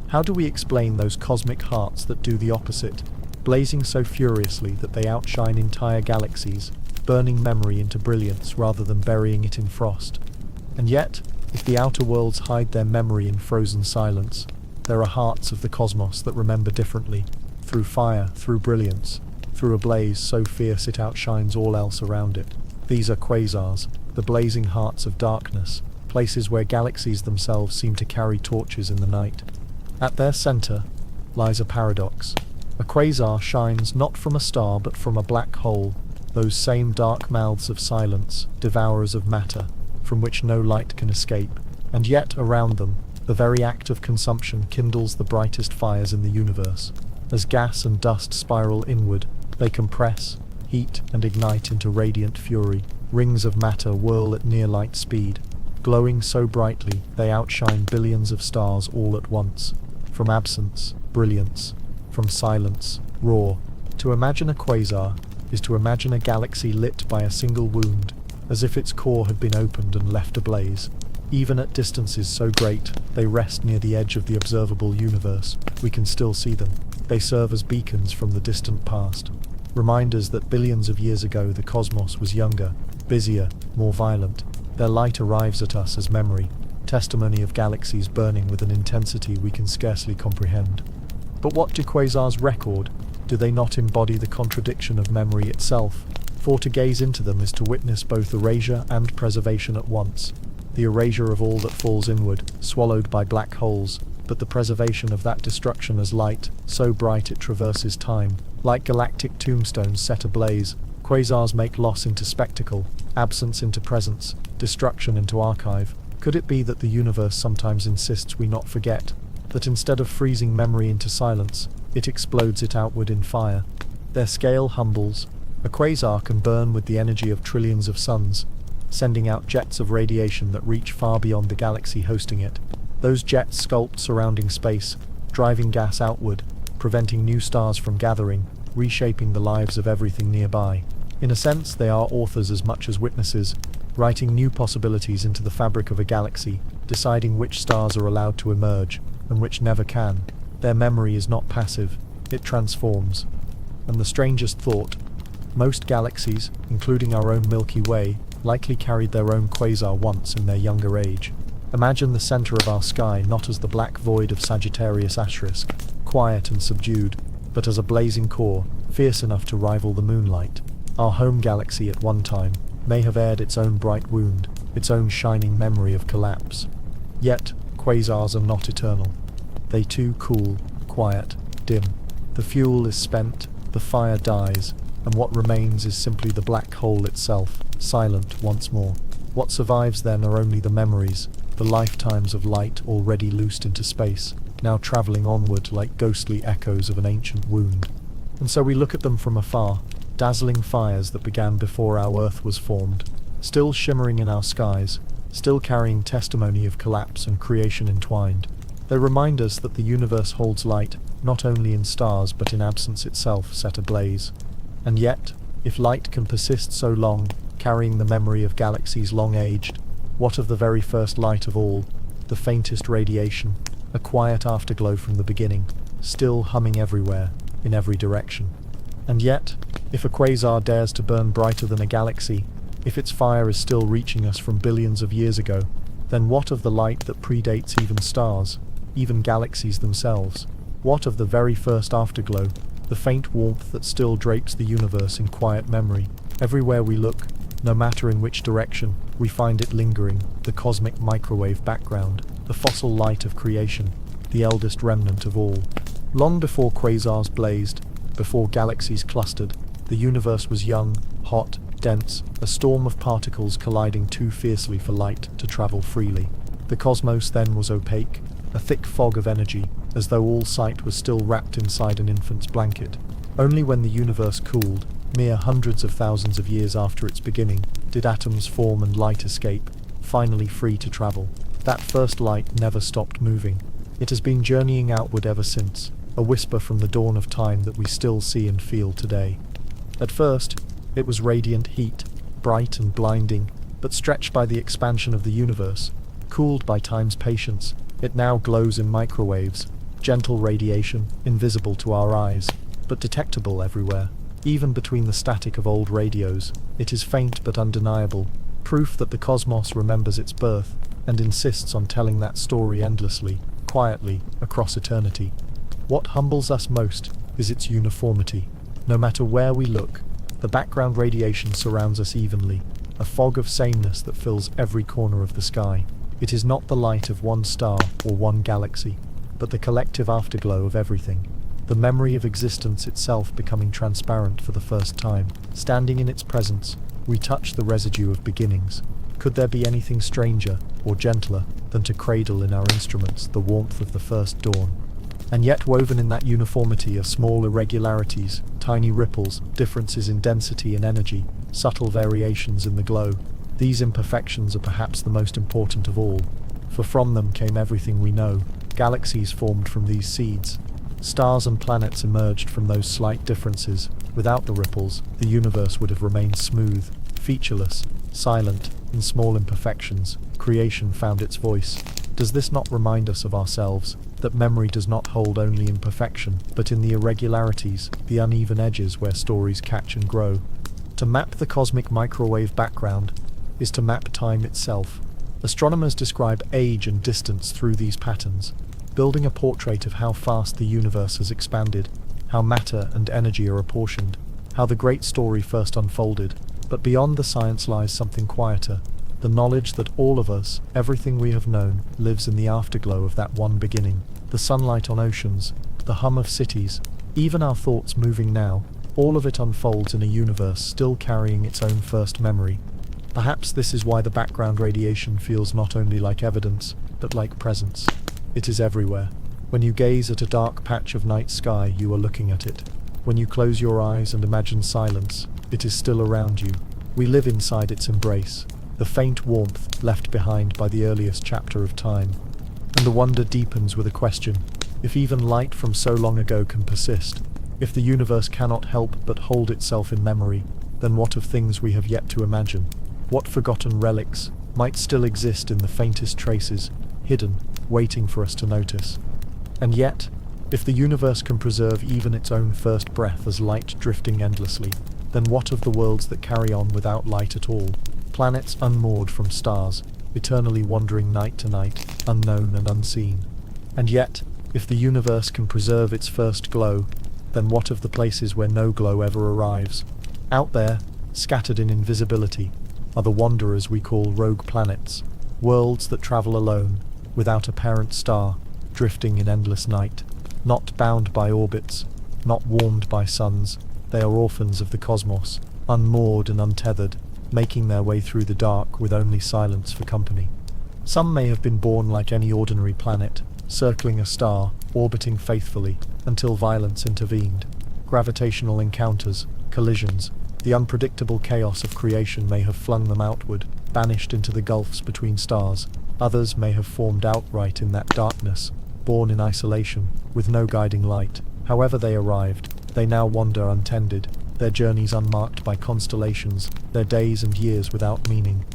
how do we explain those cosmic hearts that do the opposite, blazing so furiously that they outshine entire galaxies, burning memory into brilliance rather than burying it in frost? And yet, if the outer worlds hide their memory in frozen silence, there are hearts of the cosmos that remember differently, through fire, through brilliance, through a blaze so fierce it outshines all else around it. These are quasars, the blazing hearts of darkness, places where galaxies themselves seem to carry torches in the night. At their center lies a paradox. A quasar shines not from a star but from a black hole, those same dark mouths of silence, devourers of matter, from which no light can escape. And yet, around them, the very act of consumption kindles the brightest fires in the universe. As gas and dust spiral inward, they compress, heat, and ignite into radiant fury. Rings of matter whirl at near light speed, glowing so brightly they outshine billions of stars all at once. From absence, brilliance. From silence, roar. To imagine a quasar is to imagine a galaxy lit by a single wound, as if its core had been opened and left ablaze. Even at distances so great, they rest near the edge of the observable universe. We can still see them. They serve as beacons from the distant past. Reminders that billions of years ago the cosmos was younger, busier, more violent. Their light arrives at us as memory, testimony of galaxies burning with an intensity we can scarcely comprehend. But what do quasars record? Do they not embody the contradiction of memory itself? For to gaze into them is to witness both erasure and preservation at once. The erasure of all that falls inward, swallowed by black holes, but the preservation of that destruction as light, so bright it traverses time. Like galactic tombstones set ablaze, quasars make loss into spectacle, absence into presence, destruction into archive. Could it be that the universe sometimes insists we not forget, that instead of freezing memory into silence, it explodes it outward in fire? Their scale humbles. A quasar can burn with the energy of trillions of suns, sending out jets of radiation that reach far beyond the galaxy hosting it. Those jets sculpt surrounding space, driving gas outward, preventing new stars from gathering, reshaping the lives of everything nearby. In a sense, they are authors as much as witnesses, writing new possibilities into the fabric of a galaxy, deciding which stars are allowed to emerge, and which never can. Their memory is not passive, it transforms. And the strangest thought, most galaxies, including our own Milky Way, likely carried their own quasar once in their younger age. Imagine the center of our sky not as the black void of Sagittarius Asterisk, quiet and subdued, but as a blazing core, fierce enough to rival the moonlight. Our home galaxy at one time may have aired its own bright wound, its own shining memory of collapse. Yet, quasars are not eternal. They too cool, quiet, dim. The fuel is spent, the fire dies, and what remains is simply the black hole itself, silent once more. What survives then are only the memories, the lifetimes of light already loosed into space, now travelling onward like ghostly echoes of an ancient wound. And so we look at them from afar, dazzling fires that began before our Earth was formed, still shimmering in our skies, still carrying testimony of collapse and creation entwined. They remind us that the universe holds light, not only in stars but in absence itself set ablaze. And yet, if light can persist so long, carrying the memory of galaxies long aged, what of the very first light of all, the faintest radiation, a quiet afterglow from the beginning, still humming everywhere, in every direction? And yet, if a quasar dares to burn brighter than a galaxy, if its fire is still reaching us from billions of years ago, then what of the light that predates even stars, even galaxies themselves? What of the very first afterglow, the faint warmth that still drapes the universe in quiet memory? Everywhere we look, no matter in which direction, we find it lingering, the cosmic microwave background, the fossil light of creation, the eldest remnant of all. Long before quasars blazed, before galaxies clustered, the universe was young, hot, dense, a storm of particles colliding too fiercely for light to travel freely. The cosmos then was opaque, a thick fog of energy, as though all sight was still wrapped inside an infant's blanket. Only when the universe cooled, mere hundreds of thousands of years after its beginning, did atoms form and light escape, finally free to travel. That first light never stopped moving. It has been journeying outward ever since, a whisper from the dawn of time that we still see and feel today. At first, it was radiant heat, bright and blinding, but stretched by the expansion of the universe, cooled by time's patience, it now glows in microwaves, gentle radiation, invisible to our eyes, but detectable everywhere. Even between the static of old radios, it is faint but undeniable, proof that the cosmos remembers its birth, and insists on telling that story endlessly, quietly, across eternity. What humbles us most is its uniformity. No matter where we look, the background radiation surrounds us evenly, a fog of sameness that fills every corner of the sky. It is not the light of one star or one galaxy, but the collective afterglow of everything, the memory of existence itself becoming transparent for the first time. Standing in its presence, we touch the residue of beginnings. Could there be anything stranger or gentler than to cradle in our instruments the warmth of the first dawn? And yet woven in that uniformity are small irregularities, tiny ripples, differences in density and energy, subtle variations in the glow. These imperfections are perhaps the most important of all, for from them came everything we know. Galaxies formed from these seeds. Stars and planets emerged from those slight differences. Without the ripples, the universe would have remained smooth, featureless, silent. In small imperfections, creation found its voice. Does this not remind us of ourselves, that memory does not hold only in perfection, but in the irregularities, the uneven edges where stories catch and grow? To map the cosmic microwave background is to map time itself. Astronomers describe age and distance through these patterns, building a portrait of how fast the universe has expanded, how matter and energy are apportioned, how the great story first unfolded. But beyond the science lies something quieter, the knowledge that all of us, everything we have known, lives in the afterglow of that one beginning. The sunlight on oceans, the hum of cities, even our thoughts moving now, all of it unfolds in a universe still carrying its own first memory. Perhaps this is why the background radiation feels not only like evidence, but like presence. It is everywhere. When you gaze at a dark patch of night sky, you are looking at it. When you close your eyes and imagine silence, it is still around you. We live inside its embrace, the faint warmth left behind by the earliest chapter of time. And the wonder deepens with a question. If even light from so long ago can persist, if the universe cannot help but hold itself in memory, then what of things we have yet to imagine? What forgotten relics might still exist in the faintest traces, hidden, waiting for us to notice? And yet, if the universe can preserve even its own first breath as light drifting endlessly, then what of the worlds that carry on without light at all? Planets unmoored from stars, eternally wandering night to night, unknown and unseen. And yet, if the universe can preserve its first glow, then what of the places where no glow ever arrives? Out there, scattered in invisibility, are the wanderers we call rogue planets, worlds that travel alone, without a parent star, drifting in endless night, not bound by orbits, not warmed by suns. They are orphans of the cosmos, unmoored and untethered, making their way through the dark with only silence for company. Some may have been born like any ordinary planet, circling a star, orbiting faithfully, until violence intervened. Gravitational encounters, collisions, the unpredictable chaos of creation may have flung them outward. banished into the gulfs between stars. Others may have formed outright in that darkness, born in isolation, with no guiding light. However they arrived, they now wander untended, their journeys unmarked by constellations, their days and years without meaning.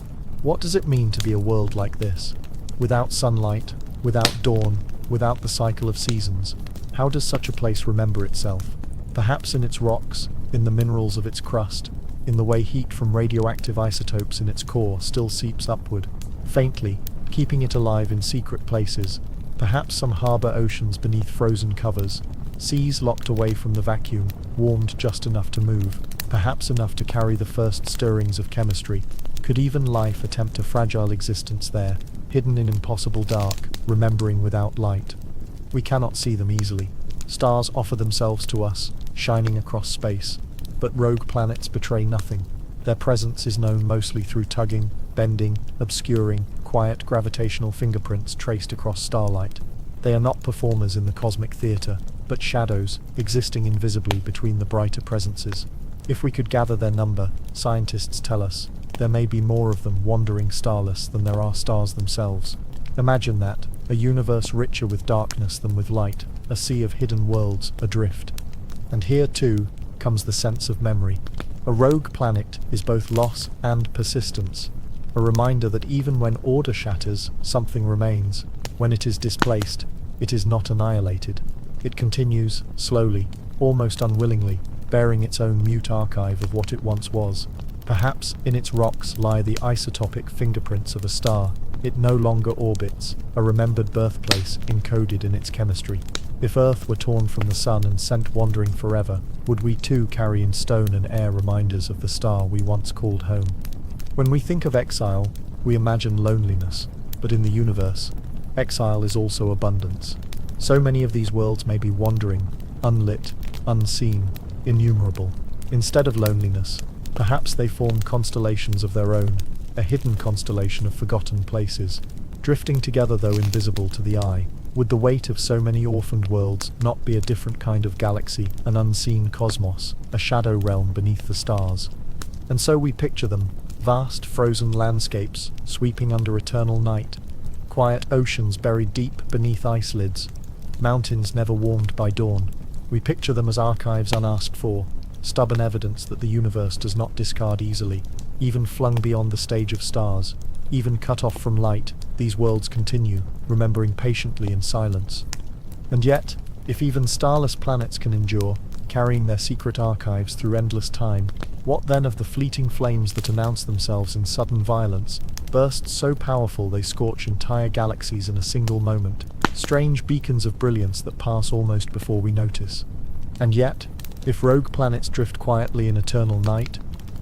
What does it mean to be a world like this? Without sunlight, without dawn, without the cycle of seasons. How does such a place remember itself? Perhaps in its rocks, in the minerals of its crust, in the way heat from radioactive isotopes in its core still seeps upward, faintly, keeping it alive in secret places. Perhaps some harbor oceans beneath frozen covers, seas locked away from the vacuum, warmed just enough to move, perhaps enough to carry the first stirrings of chemistry. Could even life attempt a fragile existence there, hidden in impossible dark, remembering without light? We cannot see them easily. Stars offer themselves to us, shining across space. But rogue planets betray nothing. Their presence is known mostly through tugging, bending, obscuring, quiet gravitational fingerprints traced across starlight. They are not performers in the cosmic theatre, but shadows, existing invisibly between the brighter presences. If we could gather their number, scientists tell us, there may be more of them wandering starless than there are stars themselves. Imagine that, a universe richer with darkness than with light, a sea of hidden worlds adrift. And here, too, comes the sense of memory. A rogue planet is both loss and persistence, a reminder that even when order shatters, something remains. When it is displaced, it is not annihilated. It continues, slowly, almost unwillingly, bearing its own mute archive of what it once was. Perhaps in its rocks lie the isotopic fingerprints of a star. It no longer orbits, a remembered birthplace encoded in its chemistry. If Earth were torn from the sun and sent wandering forever, would we too carry in stone and air reminders of the star we once called home? When we think of exile, we imagine loneliness, but in the universe, exile is also abundance. So many of these worlds may be wandering, unlit, unseen, innumerable. Instead of loneliness, perhaps they form constellations of their own, a hidden constellation of forgotten places, drifting together though invisible to the eye. Would the weight of so many orphaned worlds not be a different kind of galaxy, an unseen cosmos, a shadow realm beneath the stars? And so we picture them, vast frozen landscapes sweeping under eternal night, quiet oceans buried deep beneath ice lids, mountains never warmed by dawn. We picture them as archives unasked for, stubborn evidence that the universe does not discard easily. Even flung beyond the stage of stars, even cut off from light, these worlds continue, remembering patiently in silence. And yet, if even starless planets can endure, carrying their secret archives through endless time, what then of the fleeting flames that announce themselves in sudden violence, bursts so powerful they scorch entire galaxies in a single moment, strange beacons of brilliance that pass almost before we notice? And yet, if rogue planets drift quietly in eternal night,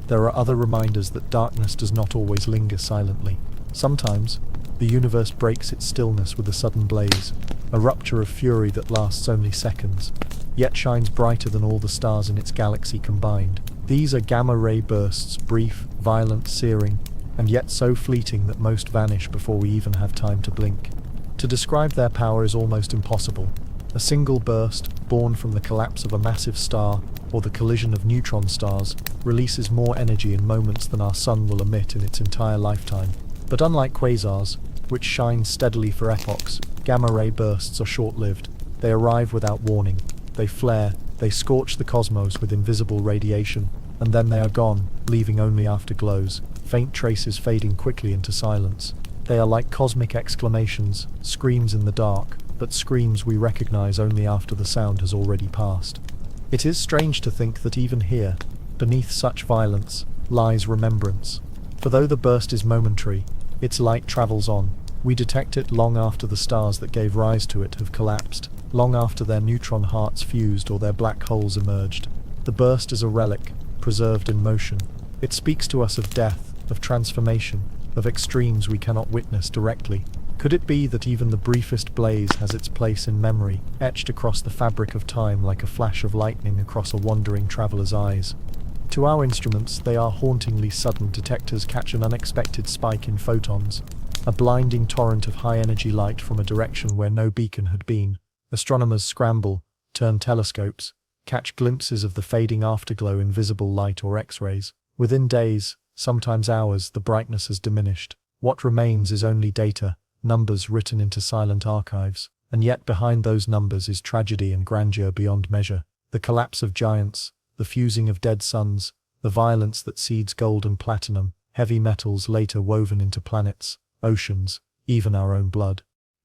there are other reminders that darkness does not always linger silently. Sometimes, the universe breaks its stillness with a sudden blaze, a rupture of fury that lasts only seconds, yet shines brighter than all the stars in its galaxy combined. These are gamma-ray bursts, brief, violent, searing, and yet so fleeting that most vanish before we even have time to blink. To describe their power is almost impossible. A single burst, born from the collapse of a massive star, or the collision of neutron stars, releases more energy in moments than our sun will emit in its entire lifetime. But unlike quasars, which shine steadily for epochs, gamma-ray bursts are short-lived. They arrive without warning. They flare, they scorch the cosmos with invisible radiation, and then they are gone, leaving only afterglows, faint traces fading quickly into silence. They are like cosmic exclamations, screams in the dark, but screams we recognize only after the sound has already passed. It is strange to think that even here, beneath such violence, lies remembrance. For though the burst is momentary, its light travels on. We detect it long after the stars that gave rise to it have collapsed, long after their neutron hearts fused or their black holes emerged. The burst is a relic, preserved in motion. It speaks to us of death, of transformation, of extremes we cannot witness directly. Could it be that even the briefest blaze has its place in memory, etched across the fabric of time like a flash of lightning across a wandering traveller's eyes? To our instruments, they are hauntingly sudden. Detectors catch an unexpected spike in photons, a blinding torrent of high-energy light from a direction where no beacon had been. Astronomers scramble, turn telescopes, catch glimpses of the fading afterglow in visible light or X-rays. Within days, sometimes hours, the brightness has diminished. What remains is only data, numbers written into silent archives. And yet behind those numbers is tragedy and grandeur beyond measure. The collapse of giants, the fusing of dead suns, the violence that seeds gold and platinum, heavy metals later woven into planets, oceans, even our own blood.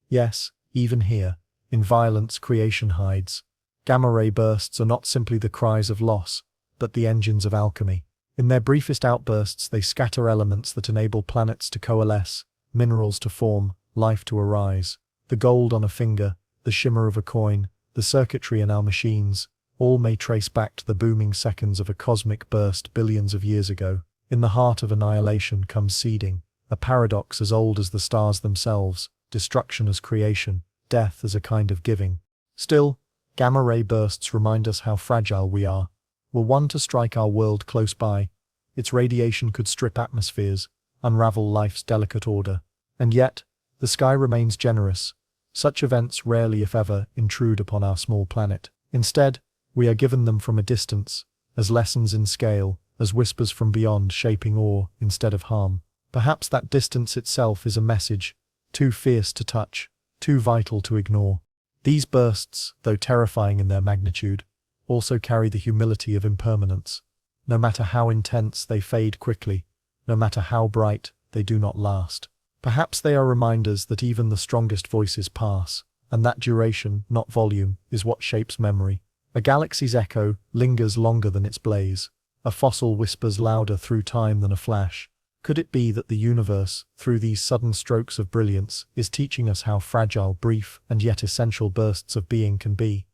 Yes, even here, in violence creation hides. Gamma-ray bursts are not simply the cries of loss, but the engines of alchemy. In their briefest outbursts they scatter elements that enable planets to coalesce, minerals to form, life to arise. The gold on a finger, the shimmer of a coin, the circuitry in our machines, all may trace back to the booming seconds of a cosmic burst billions of years ago. In the heart of annihilation comes seeding, a paradox as old as the stars themselves, destruction as creation, death as a kind of giving. Still, gamma-ray bursts remind us how fragile we are. Were one to strike our world close by, its radiation could strip atmospheres, unravel life's delicate order. And yet, the sky remains generous. Such events rarely, if ever, intrude upon our small planet. Instead, we are given them from a distance, as lessons in scale, as whispers from beyond shaping awe instead of harm. Perhaps that distance itself is a message, too fierce to touch, too vital to ignore. These bursts, though terrifying in their magnitude, also carry the humility of impermanence. No matter how intense, they fade quickly. No matter how bright, they do not last. Perhaps they are reminders that even the strongest voices pass, and that duration, not volume, is what shapes memory. A galaxy's echo lingers longer than its blaze. A fossil whispers louder through time than a flash. Could it be that the universe, through these sudden strokes of brilliance, is teaching us how fragile, brief, and yet essential bursts of being can be?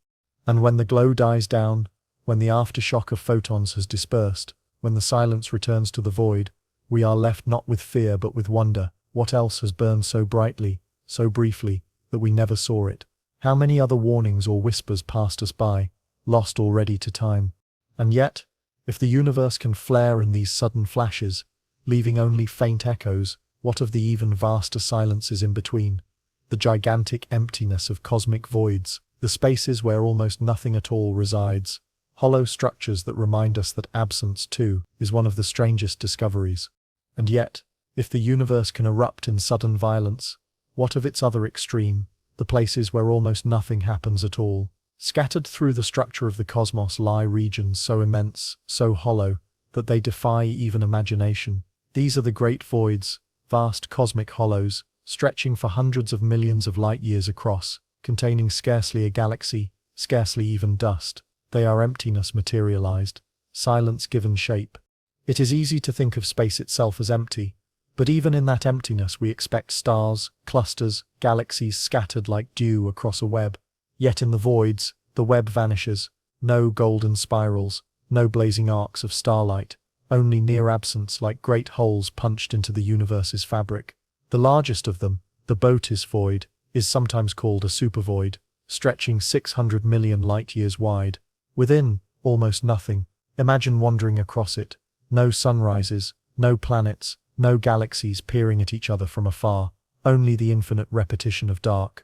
And when the glow dies down, when the aftershock of photons has dispersed, when the silence returns to the void, we are left not with fear but with wonder. What else has burned so brightly, so briefly, that we never saw it? How many other warnings or whispers passed us by, lost already to time? And yet, if the universe can flare in these sudden flashes, leaving only faint echoes, what of the even vaster silences in between? The gigantic emptiness of cosmic voids, the spaces where almost nothing at all resides. Hollow structures that remind us that absence, too, is one of the strangest discoveries. And yet, if the universe can erupt in sudden violence, what of its other extreme, the places where almost nothing happens at all? Scattered through the structure of the cosmos lie regions so immense, so hollow, that they defy even imagination. These are the great voids, vast cosmic hollows, stretching for hundreds of millions of light-years across, containing scarcely a galaxy, scarcely even dust. They are emptiness materialized, silence given shape. It is easy to think of space itself as empty, but even in that emptiness we expect stars, clusters, galaxies scattered like dew across a web. Yet in the voids, the web vanishes. No golden spirals, no blazing arcs of starlight, only near absence like great holes punched into the universe's fabric. The largest of them, the Boötes Void, is sometimes called a supervoid, stretching 600 million light-years wide. Within, almost nothing. Imagine wandering across it. No sunrises, no planets, no galaxies peering at each other from afar, only the infinite repetition of dark.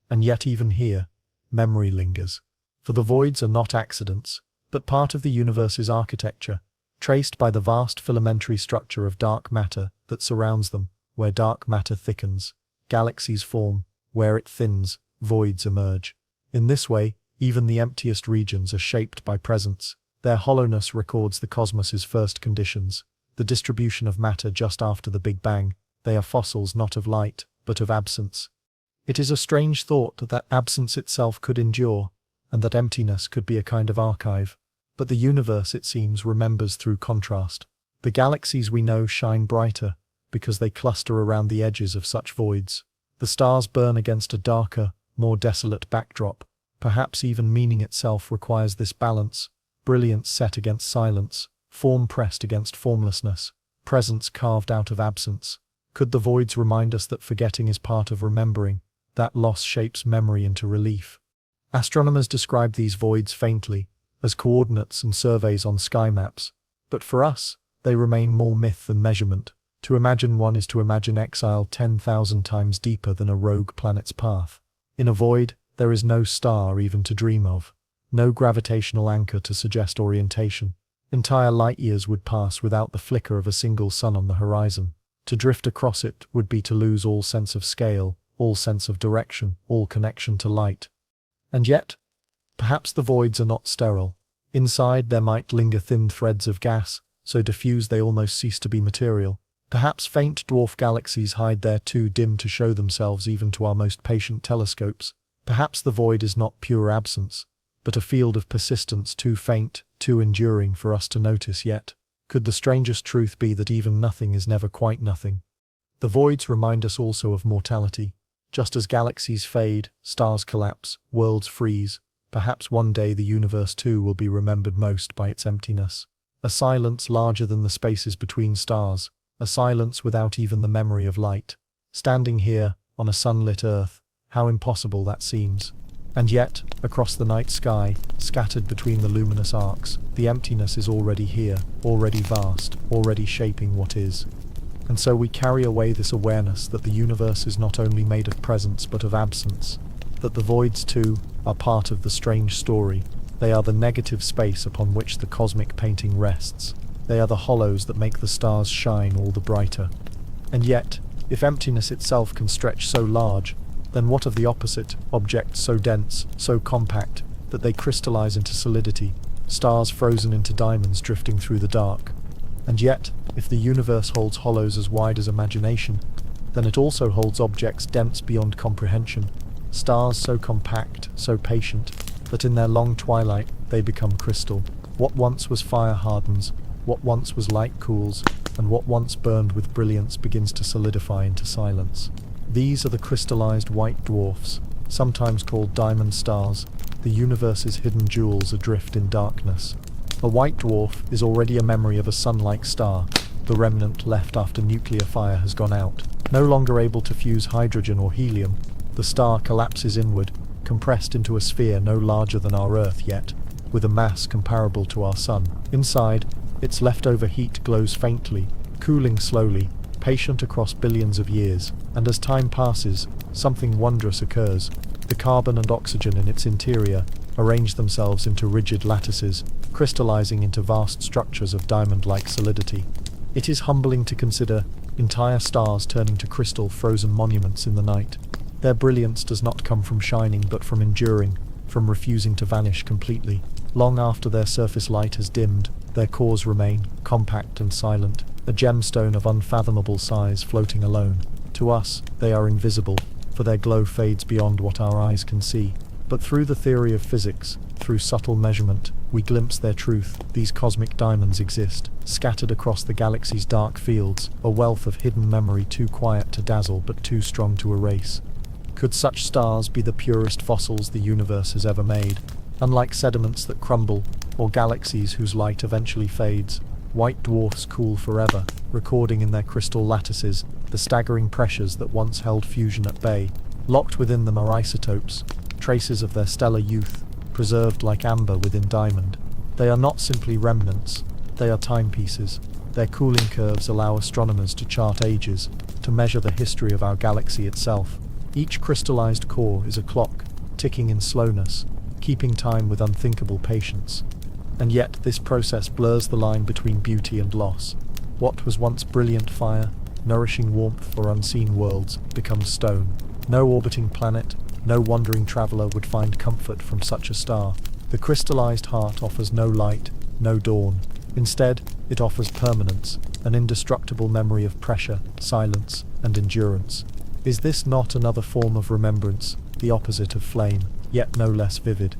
And yet even here, memory lingers. For the voids are not accidents, but part of the universe's architecture, traced by the vast filamentary structure of dark matter that surrounds them. Where dark matter thickens, galaxies form. Where it thins, voids emerge. In this way, even the emptiest regions are shaped by presence. Their hollowness records the cosmos's first conditions, the distribution of matter just after the Big Bang. They are fossils not of light, but of absence. It is a strange thought that absence itself could endure, and that emptiness could be a kind of archive. But the universe, it seems, remembers through contrast. The galaxies we know shine brighter, because they cluster around the edges of such voids. The stars burn against a darker, more desolate backdrop. Perhaps even meaning itself requires this balance, brilliance set against silence, form pressed against formlessness, presence carved out of absence. Could the voids remind us that forgetting is part of remembering, that loss shapes memory into relief? Astronomers describe these voids faintly, as coordinates and surveys on sky maps, but for us, they remain more myth than measurement. To imagine one is to imagine exile 10,000 times deeper than a rogue planet's path. In a void, there is no star even to dream of, no gravitational anchor to suggest orientation. Entire light years would pass without the flicker of a single sun on the horizon. To drift across it would be to lose all sense of scale, all sense of direction, all connection to light. And yet, perhaps the voids are not sterile. Inside there might linger thin threads of gas, so diffuse they almost cease to be material. Perhaps faint dwarf galaxies hide there too dim to show themselves even to our most patient telescopes. Perhaps the void is not pure absence, but a field of persistence too faint, too enduring for us to notice yet. Could the strangest truth be that even nothing is never quite nothing? The voids remind us also of mortality. Just as galaxies fade, stars collapse, worlds freeze, perhaps one day the universe too will be remembered most by its emptiness. A silence larger than the spaces between stars, a silence without even the memory of light. Standing here, on a sunlit earth, how impossible that seems. And yet, across the night sky, scattered between the luminous arcs, the emptiness is already here, already vast, already shaping what is. And so we carry away this awareness that the universe is not only made of presence but of absence, that the voids too are part of the strange story. They are the negative space upon which the cosmic painting rests. They are the hollows that make the stars shine all the brighter. And yet, if emptiness itself can stretch so large, then what of the opposite, objects so dense, so compact, that they crystallize into solidity, stars frozen into diamonds drifting through the dark? And yet, if the universe holds hollows as wide as imagination, then it also holds objects dense beyond comprehension, stars so compact, so patient, that in their long twilight they become crystal. What once was fire hardens, what once was light cools, and what once burned with brilliance begins to solidify into silence. These are the crystallized white dwarfs, sometimes called diamond stars, the universe's hidden jewels adrift in darkness. A white dwarf is already a memory of a sun-like star, the remnant left after nuclear fire has gone out. No longer able to fuse hydrogen or helium, the star collapses inward, compressed into a sphere no larger than our Earth yet, with a mass comparable to our Sun. Inside, its leftover heat glows faintly, cooling slowly, patient across billions of years, and as time passes, something wondrous occurs. The carbon and oxygen in its interior arrange themselves into rigid lattices, crystallizing into vast structures of diamond-like solidity. It is humbling to consider entire stars turning to crystal frozen monuments in the night. Their brilliance does not come from shining but from enduring, from refusing to vanish completely. Long after their surface light has dimmed, their cores remain, compact and silent, a gemstone of unfathomable size floating alone. To us, they are invisible, for their glow fades beyond what our eyes can see. But through the theory of physics, through subtle measurement, we glimpse their truth. These cosmic diamonds exist, scattered across the galaxy's dark fields, a wealth of hidden memory too quiet to dazzle but too strong to erase. Could such stars be the purest fossils the universe has ever made? Unlike sediments that crumble, or galaxies whose light eventually fades, white dwarfs cool forever, recording in their crystal lattices the staggering pressures that once held fusion at bay. Locked within them are isotopes, traces of their stellar youth, preserved like amber within diamond. They are not simply remnants, they are timepieces. Their cooling curves allow astronomers to chart ages, to measure the history of our galaxy itself. Each crystallized core is a clock, ticking in slowness, keeping time with unthinkable patience. And yet this process blurs the line between beauty and loss. What was once brilliant fire, nourishing warmth for unseen worlds, becomes stone. No orbiting planet, no wandering traveler would find comfort from such a star. The crystallized heart offers no light, no dawn. Instead, it offers permanence, an indestructible memory of pressure, silence, and endurance. Is this not another form of remembrance, the opposite of flame, yet no less vivid?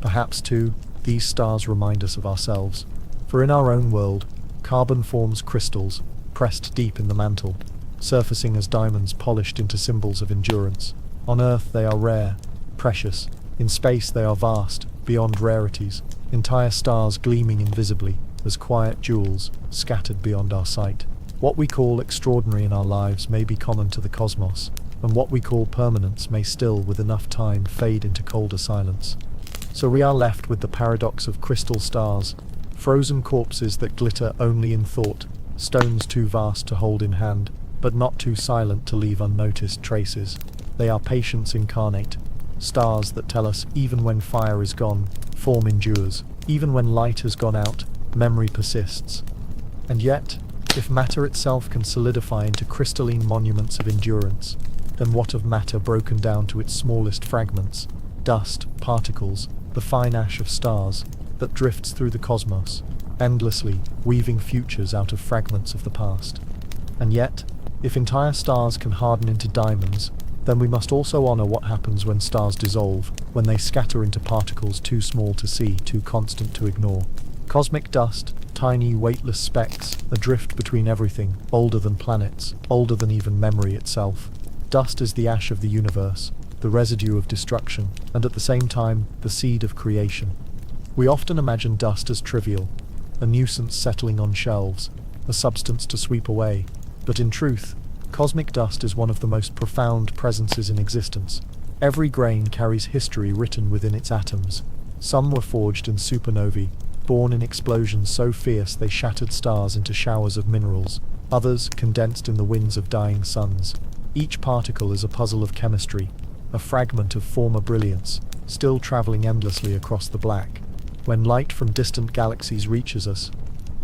Perhaps, too, these stars remind us of ourselves. For in our own world, carbon forms crystals, pressed deep in the mantle, surfacing as diamonds polished into symbols of endurance. On Earth they are rare, precious. In space they are vast, beyond rarities, entire stars gleaming invisibly, as quiet jewels, scattered beyond our sight. What we call extraordinary in our lives may be common to the cosmos, and what we call permanence may still, with enough time, fade into colder silence. So we are left with the paradox of crystal stars, frozen corpses that glitter only in thought, stones too vast to hold in hand, but not too silent to leave unnoticed traces. They are patience incarnate, stars that tell us even when fire is gone, form endures. Even when light has gone out, memory persists. And yet, if matter itself can solidify into crystalline monuments of endurance, then what of matter broken down to its smallest fragments, dust, particles, the fine ash of stars, that drifts through the cosmos, endlessly weaving futures out of fragments of the past? And yet, if entire stars can harden into diamonds, then we must also honor what happens when stars dissolve, when they scatter into particles too small to see, too constant to ignore. Cosmic dust, tiny weightless specks, adrift between everything, older than planets, older than even memory itself. Dust is the ash of the universe, the residue of destruction, and at the same time, the seed of creation. We often imagine dust as trivial, a nuisance settling on shelves, a substance to sweep away, but in truth, cosmic dust is one of the most profound presences in existence. Every grain carries history written within its atoms. Some were forged in supernovae, born in explosions so fierce they shattered stars into showers of minerals. Others condensed in the winds of dying suns. Each particle is a puzzle of chemistry, a fragment of former brilliance, still traveling endlessly across the black. When light from distant galaxies reaches us,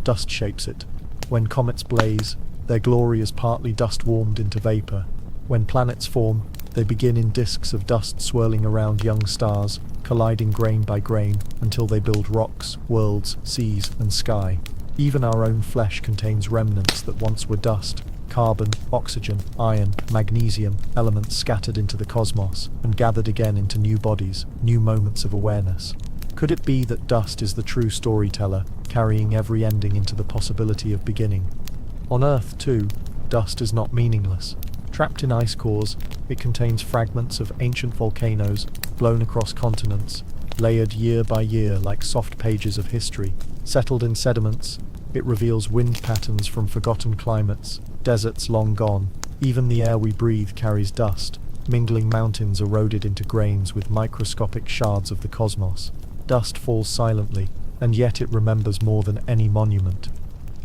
dust shapes it. When comets blaze, their glory is partly dust warmed into vapor. When planets form, they begin in disks of dust swirling around young stars, colliding grain by grain until they build rocks, worlds, seas, and sky. Even our own flesh contains remnants that once were dust: carbon, oxygen, iron, magnesium, elements scattered into the cosmos and gathered again into new bodies, new moments of awareness. Could it be that dust is the true storyteller, carrying every ending into the possibility of beginning? On Earth, too, dust is not meaningless. Trapped in ice cores, it contains fragments of ancient volcanoes, blown across continents, layered year by year like soft pages of history. Settled in sediments, it reveals wind patterns from forgotten climates, deserts long gone. Even the air we breathe carries dust, mingling mountains eroded into grains with microscopic shards of the cosmos. Dust falls silently, and yet it remembers more than any monument.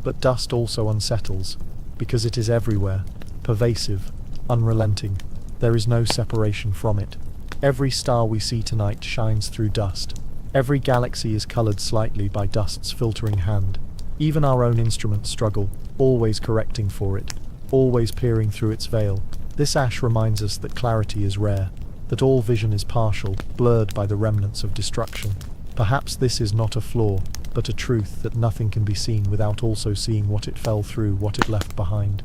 But dust also unsettles, because it is everywhere, pervasive, unrelenting. There is no separation from it. Every star we see tonight shines through dust. Every galaxy is colored slightly by dust's filtering hand. Even our own instruments struggle, always correcting for it, always peering through its veil. This ash reminds us that clarity is rare, that all vision is partial, blurred by the remnants of destruction. Perhaps this is not a flaw, but a truth that nothing can be seen without also seeing what it fell through, what it left behind.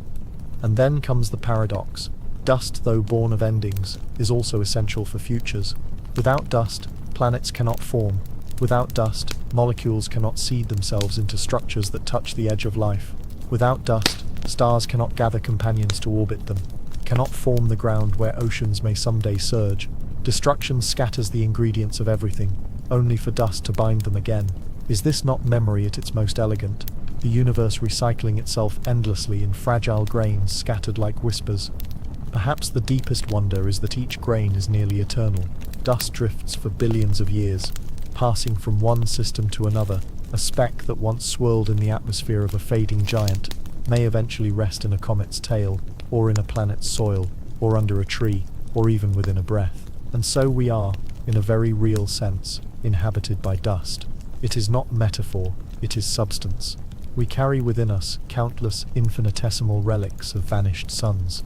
And then comes the paradox. Dust, though born of endings, is also essential for futures. Without dust, planets cannot form. Without dust, molecules cannot seed themselves into structures that touch the edge of life. Without dust, stars cannot gather companions to orbit them, cannot form the ground where oceans may someday surge. Destruction scatters the ingredients of everything, only for dust to bind them again. Is this not memory at its most elegant? The universe recycling itself endlessly in fragile grains scattered like whispers. Perhaps the deepest wonder is that each grain is nearly eternal. Dust drifts for billions of years, passing from one system to another. A speck that once swirled in the atmosphere of a fading giant may eventually rest in a comet's tail, or in a planet's soil, or under a tree, or even within a breath. And so we are, in a very real sense, inhabited by dust. It is not metaphor, it is substance. We carry within us countless infinitesimal relics of vanished suns.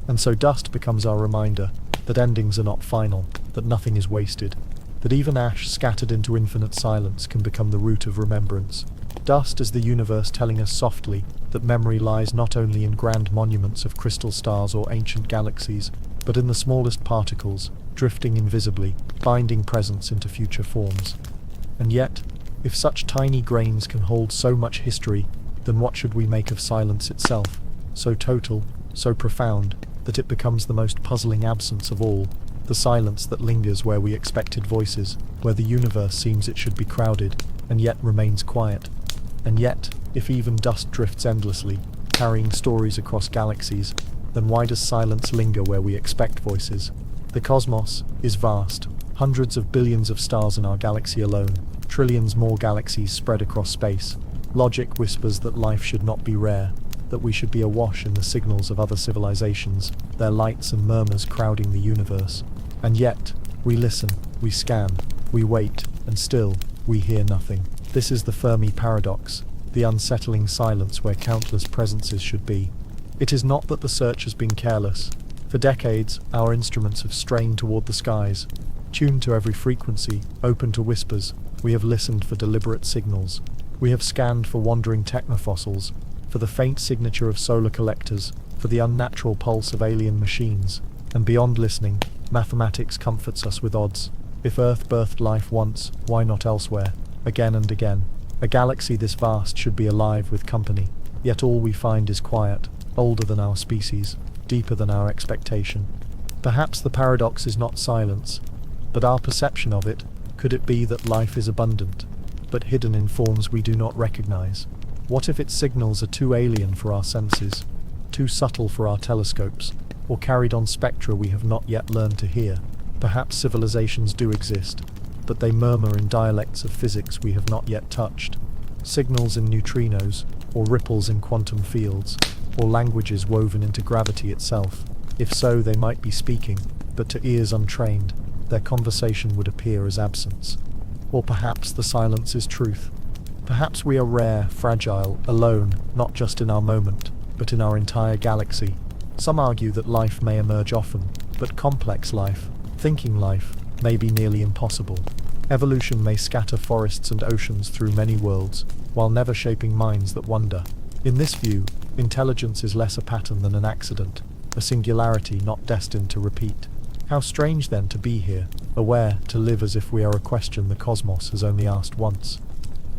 And so dust becomes our reminder that endings are not final, that nothing is wasted, that even ash scattered into infinite silence can become the root of remembrance. Dust is the universe telling us softly that memory lies not only in grand monuments of crystal stars or ancient galaxies, but in the smallest particles, drifting invisibly, binding presence into future forms. And yet, if such tiny grains can hold so much history, then what should we make of silence itself, so total, so profound, that it becomes the most puzzling absence of all, the silence that lingers where we expected voices, where the universe seems it should be crowded, and yet remains quiet. And yet, if even dust drifts endlessly, carrying stories across galaxies, then why does silence linger where we expect voices? The cosmos is vast, hundreds of billions of stars in our galaxy alone, trillions more galaxies spread across space. Logic whispers that life should not be rare, that we should be awash in the signals of other civilizations, their lights and murmurs crowding the universe. And yet, we listen, we scan, we wait, and still, we hear nothing. This is the Fermi paradox, the unsettling silence where countless presences should be. It is not that the search has been careless. For decades, our instruments have strained toward the skies, tuned to every frequency, open to whispers. We have listened for deliberate signals. We have scanned for wandering technofossils, for the faint signature of solar collectors, for the unnatural pulse of alien machines. And beyond listening, mathematics comforts us with odds. If Earth birthed life once, why not elsewhere? Again and again. A galaxy this vast should be alive with company. Yet all we find is quiet, older than our species, deeper than our expectation. Perhaps the paradox is not silence, but our perception of it. Could it be that life is abundant, but hidden in forms we do not recognize? What if its signals are too alien for our senses, too subtle for our telescopes, or carried on spectra we have not yet learned to hear? Perhaps civilizations do exist, but they murmur in dialects of physics we have not yet touched. Signals in neutrinos, or ripples in quantum fields, or languages woven into gravity itself. If so, they might be speaking, but to ears untrained, their conversation would appear as absence. Or perhaps the silence is truth. Perhaps we are rare, fragile, alone, not just in our moment, but in our entire galaxy. Some argue that life may emerge often, but complex life, thinking life, may be nearly impossible. Evolution may scatter forests and oceans through many worlds, while never shaping minds that wonder. In this view, intelligence is less a pattern than an accident, a singularity not destined to repeat. How strange then to be here, aware, to live as if we are a question the cosmos has only asked once.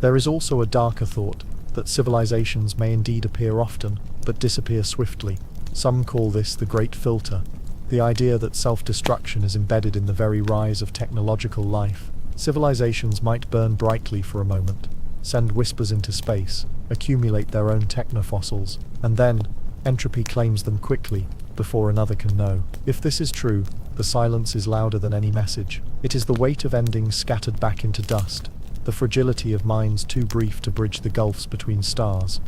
There is also a darker thought, that civilizations may indeed appear often, but disappear swiftly. Some call this the Great Filter, the idea that self-destruction is embedded in the very rise of technological life. Civilizations might burn brightly for a moment, send whispers into space, accumulate their own technofossils, and then, entropy claims them quickly, before another can know. If this is true, the silence is louder than any message. It is the weight of endings scattered back into dust, the fragility of minds too brief to bridge the gulfs between stars.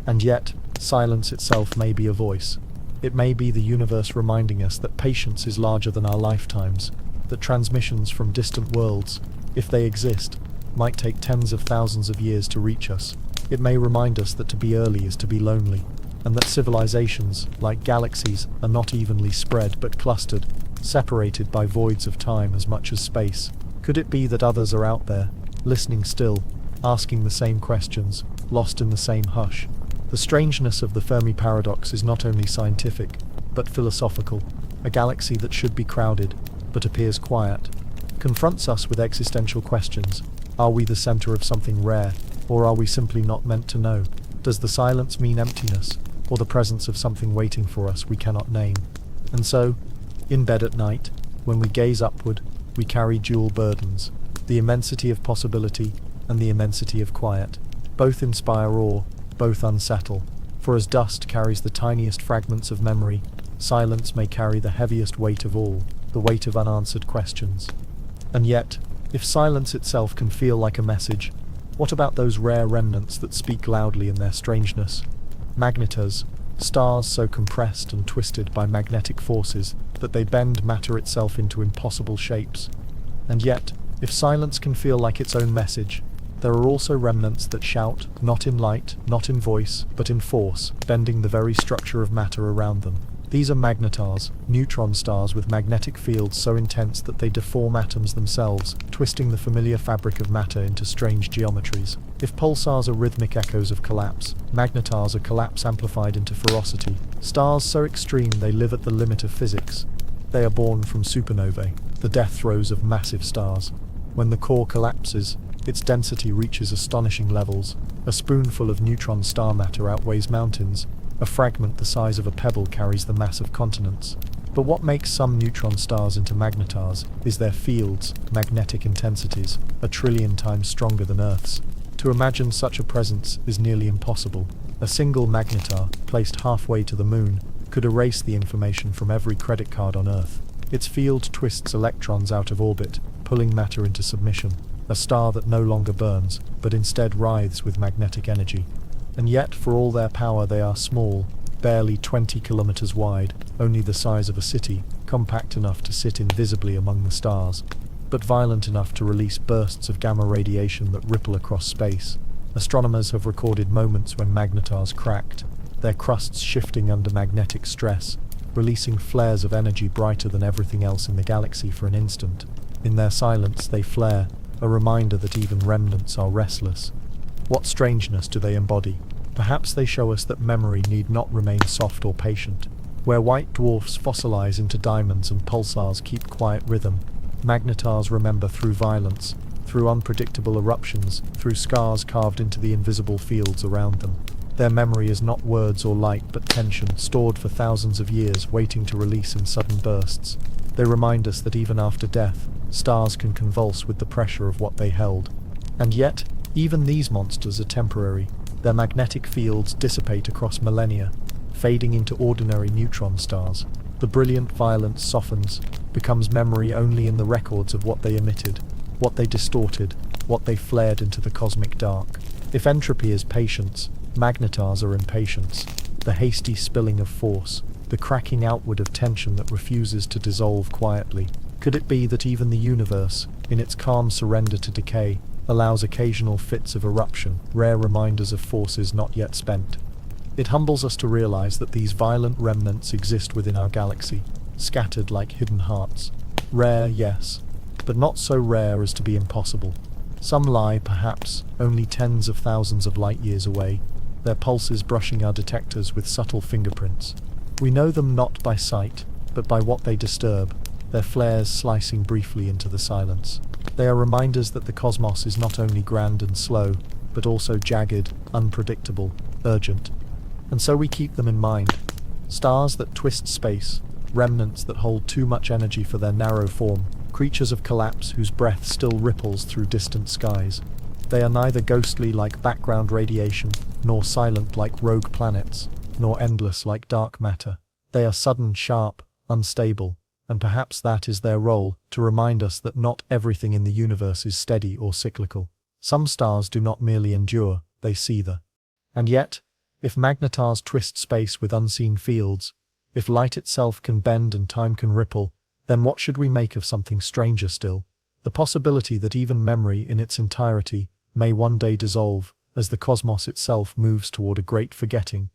And yet, silence itself may be a voice. It may be the universe reminding us that patience is larger than our lifetimes, that transmissions from distant worlds, if they exist, might take tens of thousands of years to reach us. It may remind us that to be early is to be lonely, and that civilizations, like galaxies, are not evenly spread but clustered, separated by voids of time as much as space. Could it be that others are out there, listening still, asking the same questions, lost in the same hush? The strangeness of the Fermi paradox is not only scientific, but philosophical. A galaxy that should be crowded, but appears quiet, confronts us with existential questions. Are we the center of something rare, or are we simply not meant to know? Does the silence mean emptiness, or the presence of something waiting for us we cannot name? And so, in bed at night, when we gaze upward, we carry dual burdens, the immensity of possibility and the immensity of quiet. Both inspire awe, both unsettle, for as dust carries the tiniest fragments of memory, silence may carry the heaviest weight of all, the weight of unanswered questions. And yet, if silence itself can feel like a message, what about those rare remnants that speak loudly in their strangeness? Magnetars, stars so compressed and twisted by magnetic forces that they bend matter itself into impossible shapes. And yet, if silence can feel like its own message, there are also remnants that shout, not in light, not in voice, but in force, bending the very structure of matter around them. These are magnetars, neutron stars with magnetic fields so intense that they deform atoms themselves, twisting the familiar fabric of matter into strange geometries. If pulsars are rhythmic echoes of collapse, magnetars are collapse amplified into ferocity. Stars so extreme they live at the limit of physics. They are born from supernovae, the death throes of massive stars. When the core collapses, its density reaches astonishing levels. A spoonful of neutron star matter outweighs mountains. A fragment the size of a pebble carries the mass of continents. But what makes some neutron stars into magnetars is their fields, magnetic intensities, 1 trillion times stronger than Earth's. To imagine such a presence is nearly impossible. A single magnetar, placed halfway to the moon, could erase the information from every credit card on Earth. Its field twists electrons out of orbit, pulling matter into submission. A star that no longer burns, but instead writhes with magnetic energy. And yet, for all their power, they are small, barely 20 kilometers wide, only the size of a city, compact enough to sit invisibly among the stars. but violent enough to release bursts of gamma radiation that ripple across space. Astronomers have recorded moments when magnetars cracked, their crusts shifting under magnetic stress, releasing flares of energy brighter than everything else in the galaxy for an instant. In their silence they flare, a reminder that even remnants are restless. What strangeness do they embody? Perhaps they show us that memory need not remain soft or patient. Where white dwarfs fossilize into diamonds and pulsars keep quiet rhythm, magnetars remember through violence, through unpredictable eruptions, through scars carved into the invisible fields around them. Their memory is not words or light but tension, stored for thousands of years, waiting to release in sudden bursts. They remind us that even after death, stars can convulse with the pressure of what they held. And yet, even these monsters are temporary. Their magnetic fields dissipate across millennia, fading into ordinary neutron stars. The brilliant violence softens, becomes memory only in the records of what they emitted, what they distorted, what they flared into the cosmic dark. If entropy is patience, magnetars are impatience, the hasty spilling of force, the cracking outward of tension that refuses to dissolve quietly. Could it be that even the universe, in its calm surrender to decay, allows occasional fits of eruption, rare reminders of forces not yet spent? It humbles us to realize that these violent remnants exist within our galaxy, scattered like hidden hearts. Rare, yes, but not so rare as to be impossible. Some lie, perhaps, only tens of thousands of light years away, their pulses brushing our detectors with subtle fingerprints. We know them not by sight, but by what they disturb, their flares slicing briefly into the silence. They are reminders that the cosmos is not only grand and slow, but also jagged, unpredictable, urgent. And so we keep them in mind. Stars that twist space, remnants that hold too much energy for their narrow form, creatures of collapse whose breath still ripples through distant skies. They are neither ghostly like background radiation, nor silent like rogue planets, nor endless like dark matter. They are sudden, sharp, unstable, and perhaps that is their role, to remind us that not everything in the universe is steady or cyclical. Some stars do not merely endure, they seethe. And yet, if magnetars twist space with unseen fields, if light itself can bend and time can ripple, then what should we make of something stranger still? The possibility that even memory in its entirety may one day dissolve, as the cosmos itself moves toward a great forgetting.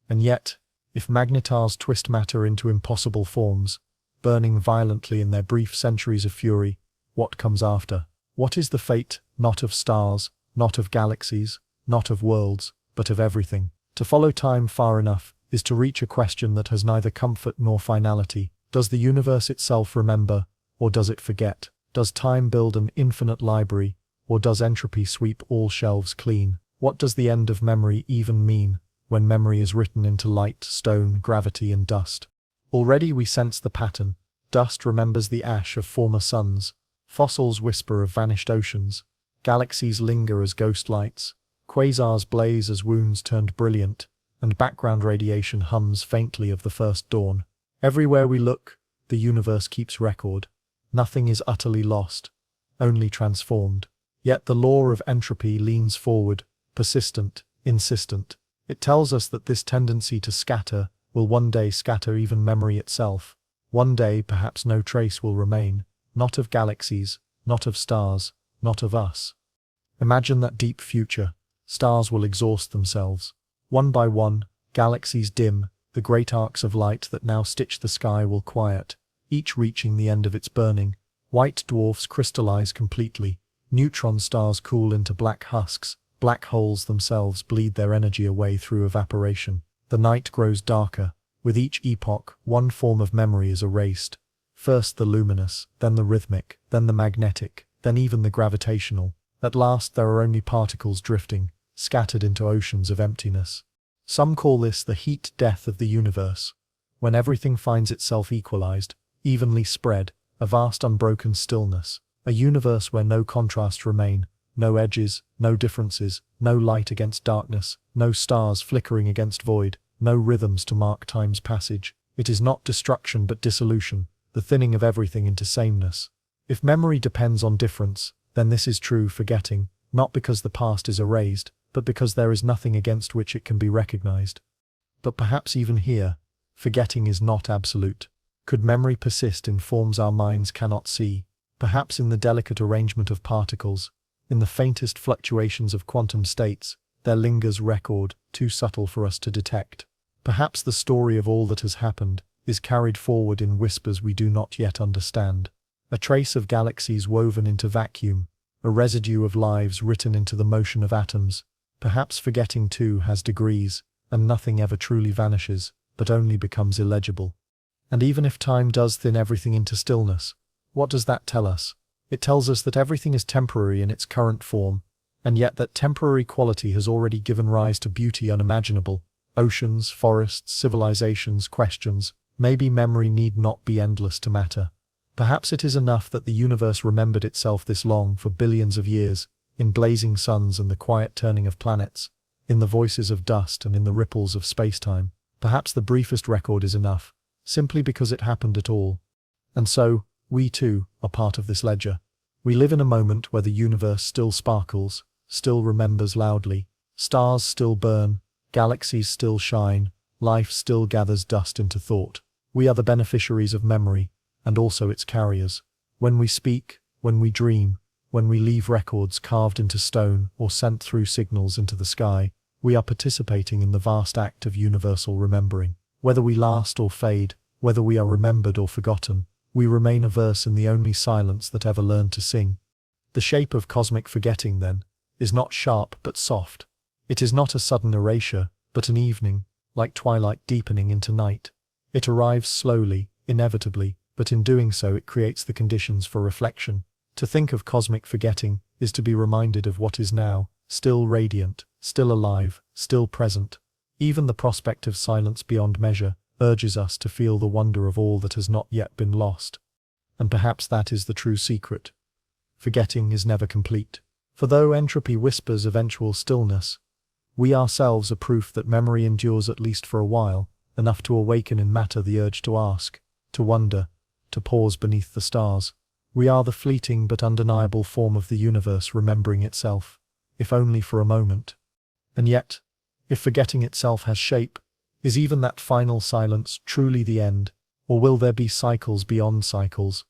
And yet, if magnetars twist matter into impossible forms, burning violently in their brief centuries of fury, what comes after? What is the fate, not of stars, not of galaxies, not of worlds, but of everything? To follow time far enough is to reach a question that has neither comfort nor finality. Does the universe itself remember, or does it forget? Does time build an infinite library, or does entropy sweep all shelves clean? What does the end of memory even mean, when memory is written into light, stone, gravity, and dust? Already we sense the pattern. Dust remembers the ash of former suns, fossils whisper of vanished oceans, galaxies linger as ghost lights, quasars blaze as wounds turned brilliant, and background radiation hums faintly of the first dawn. Everywhere we look, the universe keeps record. Nothing is utterly lost, only transformed. Yet the law of entropy leans forward, persistent, insistent. It tells us that this tendency to scatter will one day scatter even memory itself. One day perhaps no trace will remain, not of galaxies, not of stars, not of us. Imagine that deep future. Stars will exhaust themselves. One by one, galaxies dim, the great arcs of light that now stitch the sky will quiet, each reaching the end of its burning. White dwarfs crystallize completely, neutron stars cool into black husks, black holes themselves bleed their energy away through evaporation. The night grows darker. With each epoch, one form of memory is erased. First the luminous, then the rhythmic, then the magnetic, then even the gravitational. At last there are only particles drifting, scattered into oceans of emptiness. Some call this the heat death of the universe. When everything finds itself equalized, evenly spread, a vast unbroken stillness, a universe where no contrasts remain, no edges, no differences, no light against darkness, no stars flickering against void, no rhythms to mark time's passage. It is not destruction but dissolution, the thinning of everything into sameness. If memory depends on difference, then this is true forgetting, not because the past is erased, but because there is nothing against which it can be recognized. But perhaps even here, forgetting is not absolute. Could memory persist in forms our minds cannot see? Perhaps in the delicate arrangement of particles, in the faintest fluctuations of quantum states, there lingers record, too subtle for us to detect. Perhaps the story of all that has happened is carried forward in whispers we do not yet understand. A trace of galaxies woven into vacuum, a residue of lives written into the motion of atoms. Perhaps forgetting too has degrees, and nothing ever truly vanishes, but only becomes illegible. And even if time does thin everything into stillness, what does that tell us? It tells us that everything is temporary in its current form, and yet that temporary quality has already given rise to beauty unimaginable. Oceans, forests, civilizations, questions. Maybe memory need not be endless to matter. Perhaps it is enough that the universe remembered itself this long for billions of years, in blazing suns and the quiet turning of planets, in the voices of dust and in the ripples of space-time. Perhaps the briefest record is enough, simply because it happened at all. And so, we too are part of this ledger. We live in a moment where the universe still sparkles, still remembers loudly, stars still burn, galaxies still shine, life still gathers dust into thought. We are the beneficiaries of memory, and also its carriers. When we speak, when we dream, when we leave records carved into stone or sent through signals into the sky, we are participating in the vast act of universal remembering. Whether we last or fade, whether we are remembered or forgotten, we remain a verse in the only silence that ever learned to sing. The shape of cosmic forgetting, then, is not sharp but soft. It is not a sudden erasure, but an evening, like twilight deepening into night. It arrives slowly, inevitably, but in doing so it creates the conditions for reflection. To think of cosmic forgetting is to be reminded of what is now, still radiant, still alive, still present. Even the prospect of silence beyond measure urges us to feel the wonder of all that has not yet been lost. And perhaps that is the true secret. Forgetting is never complete. For though entropy whispers eventual stillness, we ourselves are proof that memory endures at least for a while, enough to awaken in matter the urge to ask, to wonder, to pause beneath the stars. We are the fleeting but undeniable form of the universe remembering itself, if only for a moment. And yet, if forgetting itself has shape, is even that final silence truly the end, or will there be cycles beyond cycles,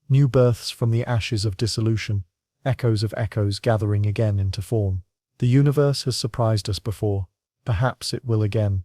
new births from the ashes of dissolution, echoes of echoes gathering again into form? The universe has surprised us before, perhaps it will again.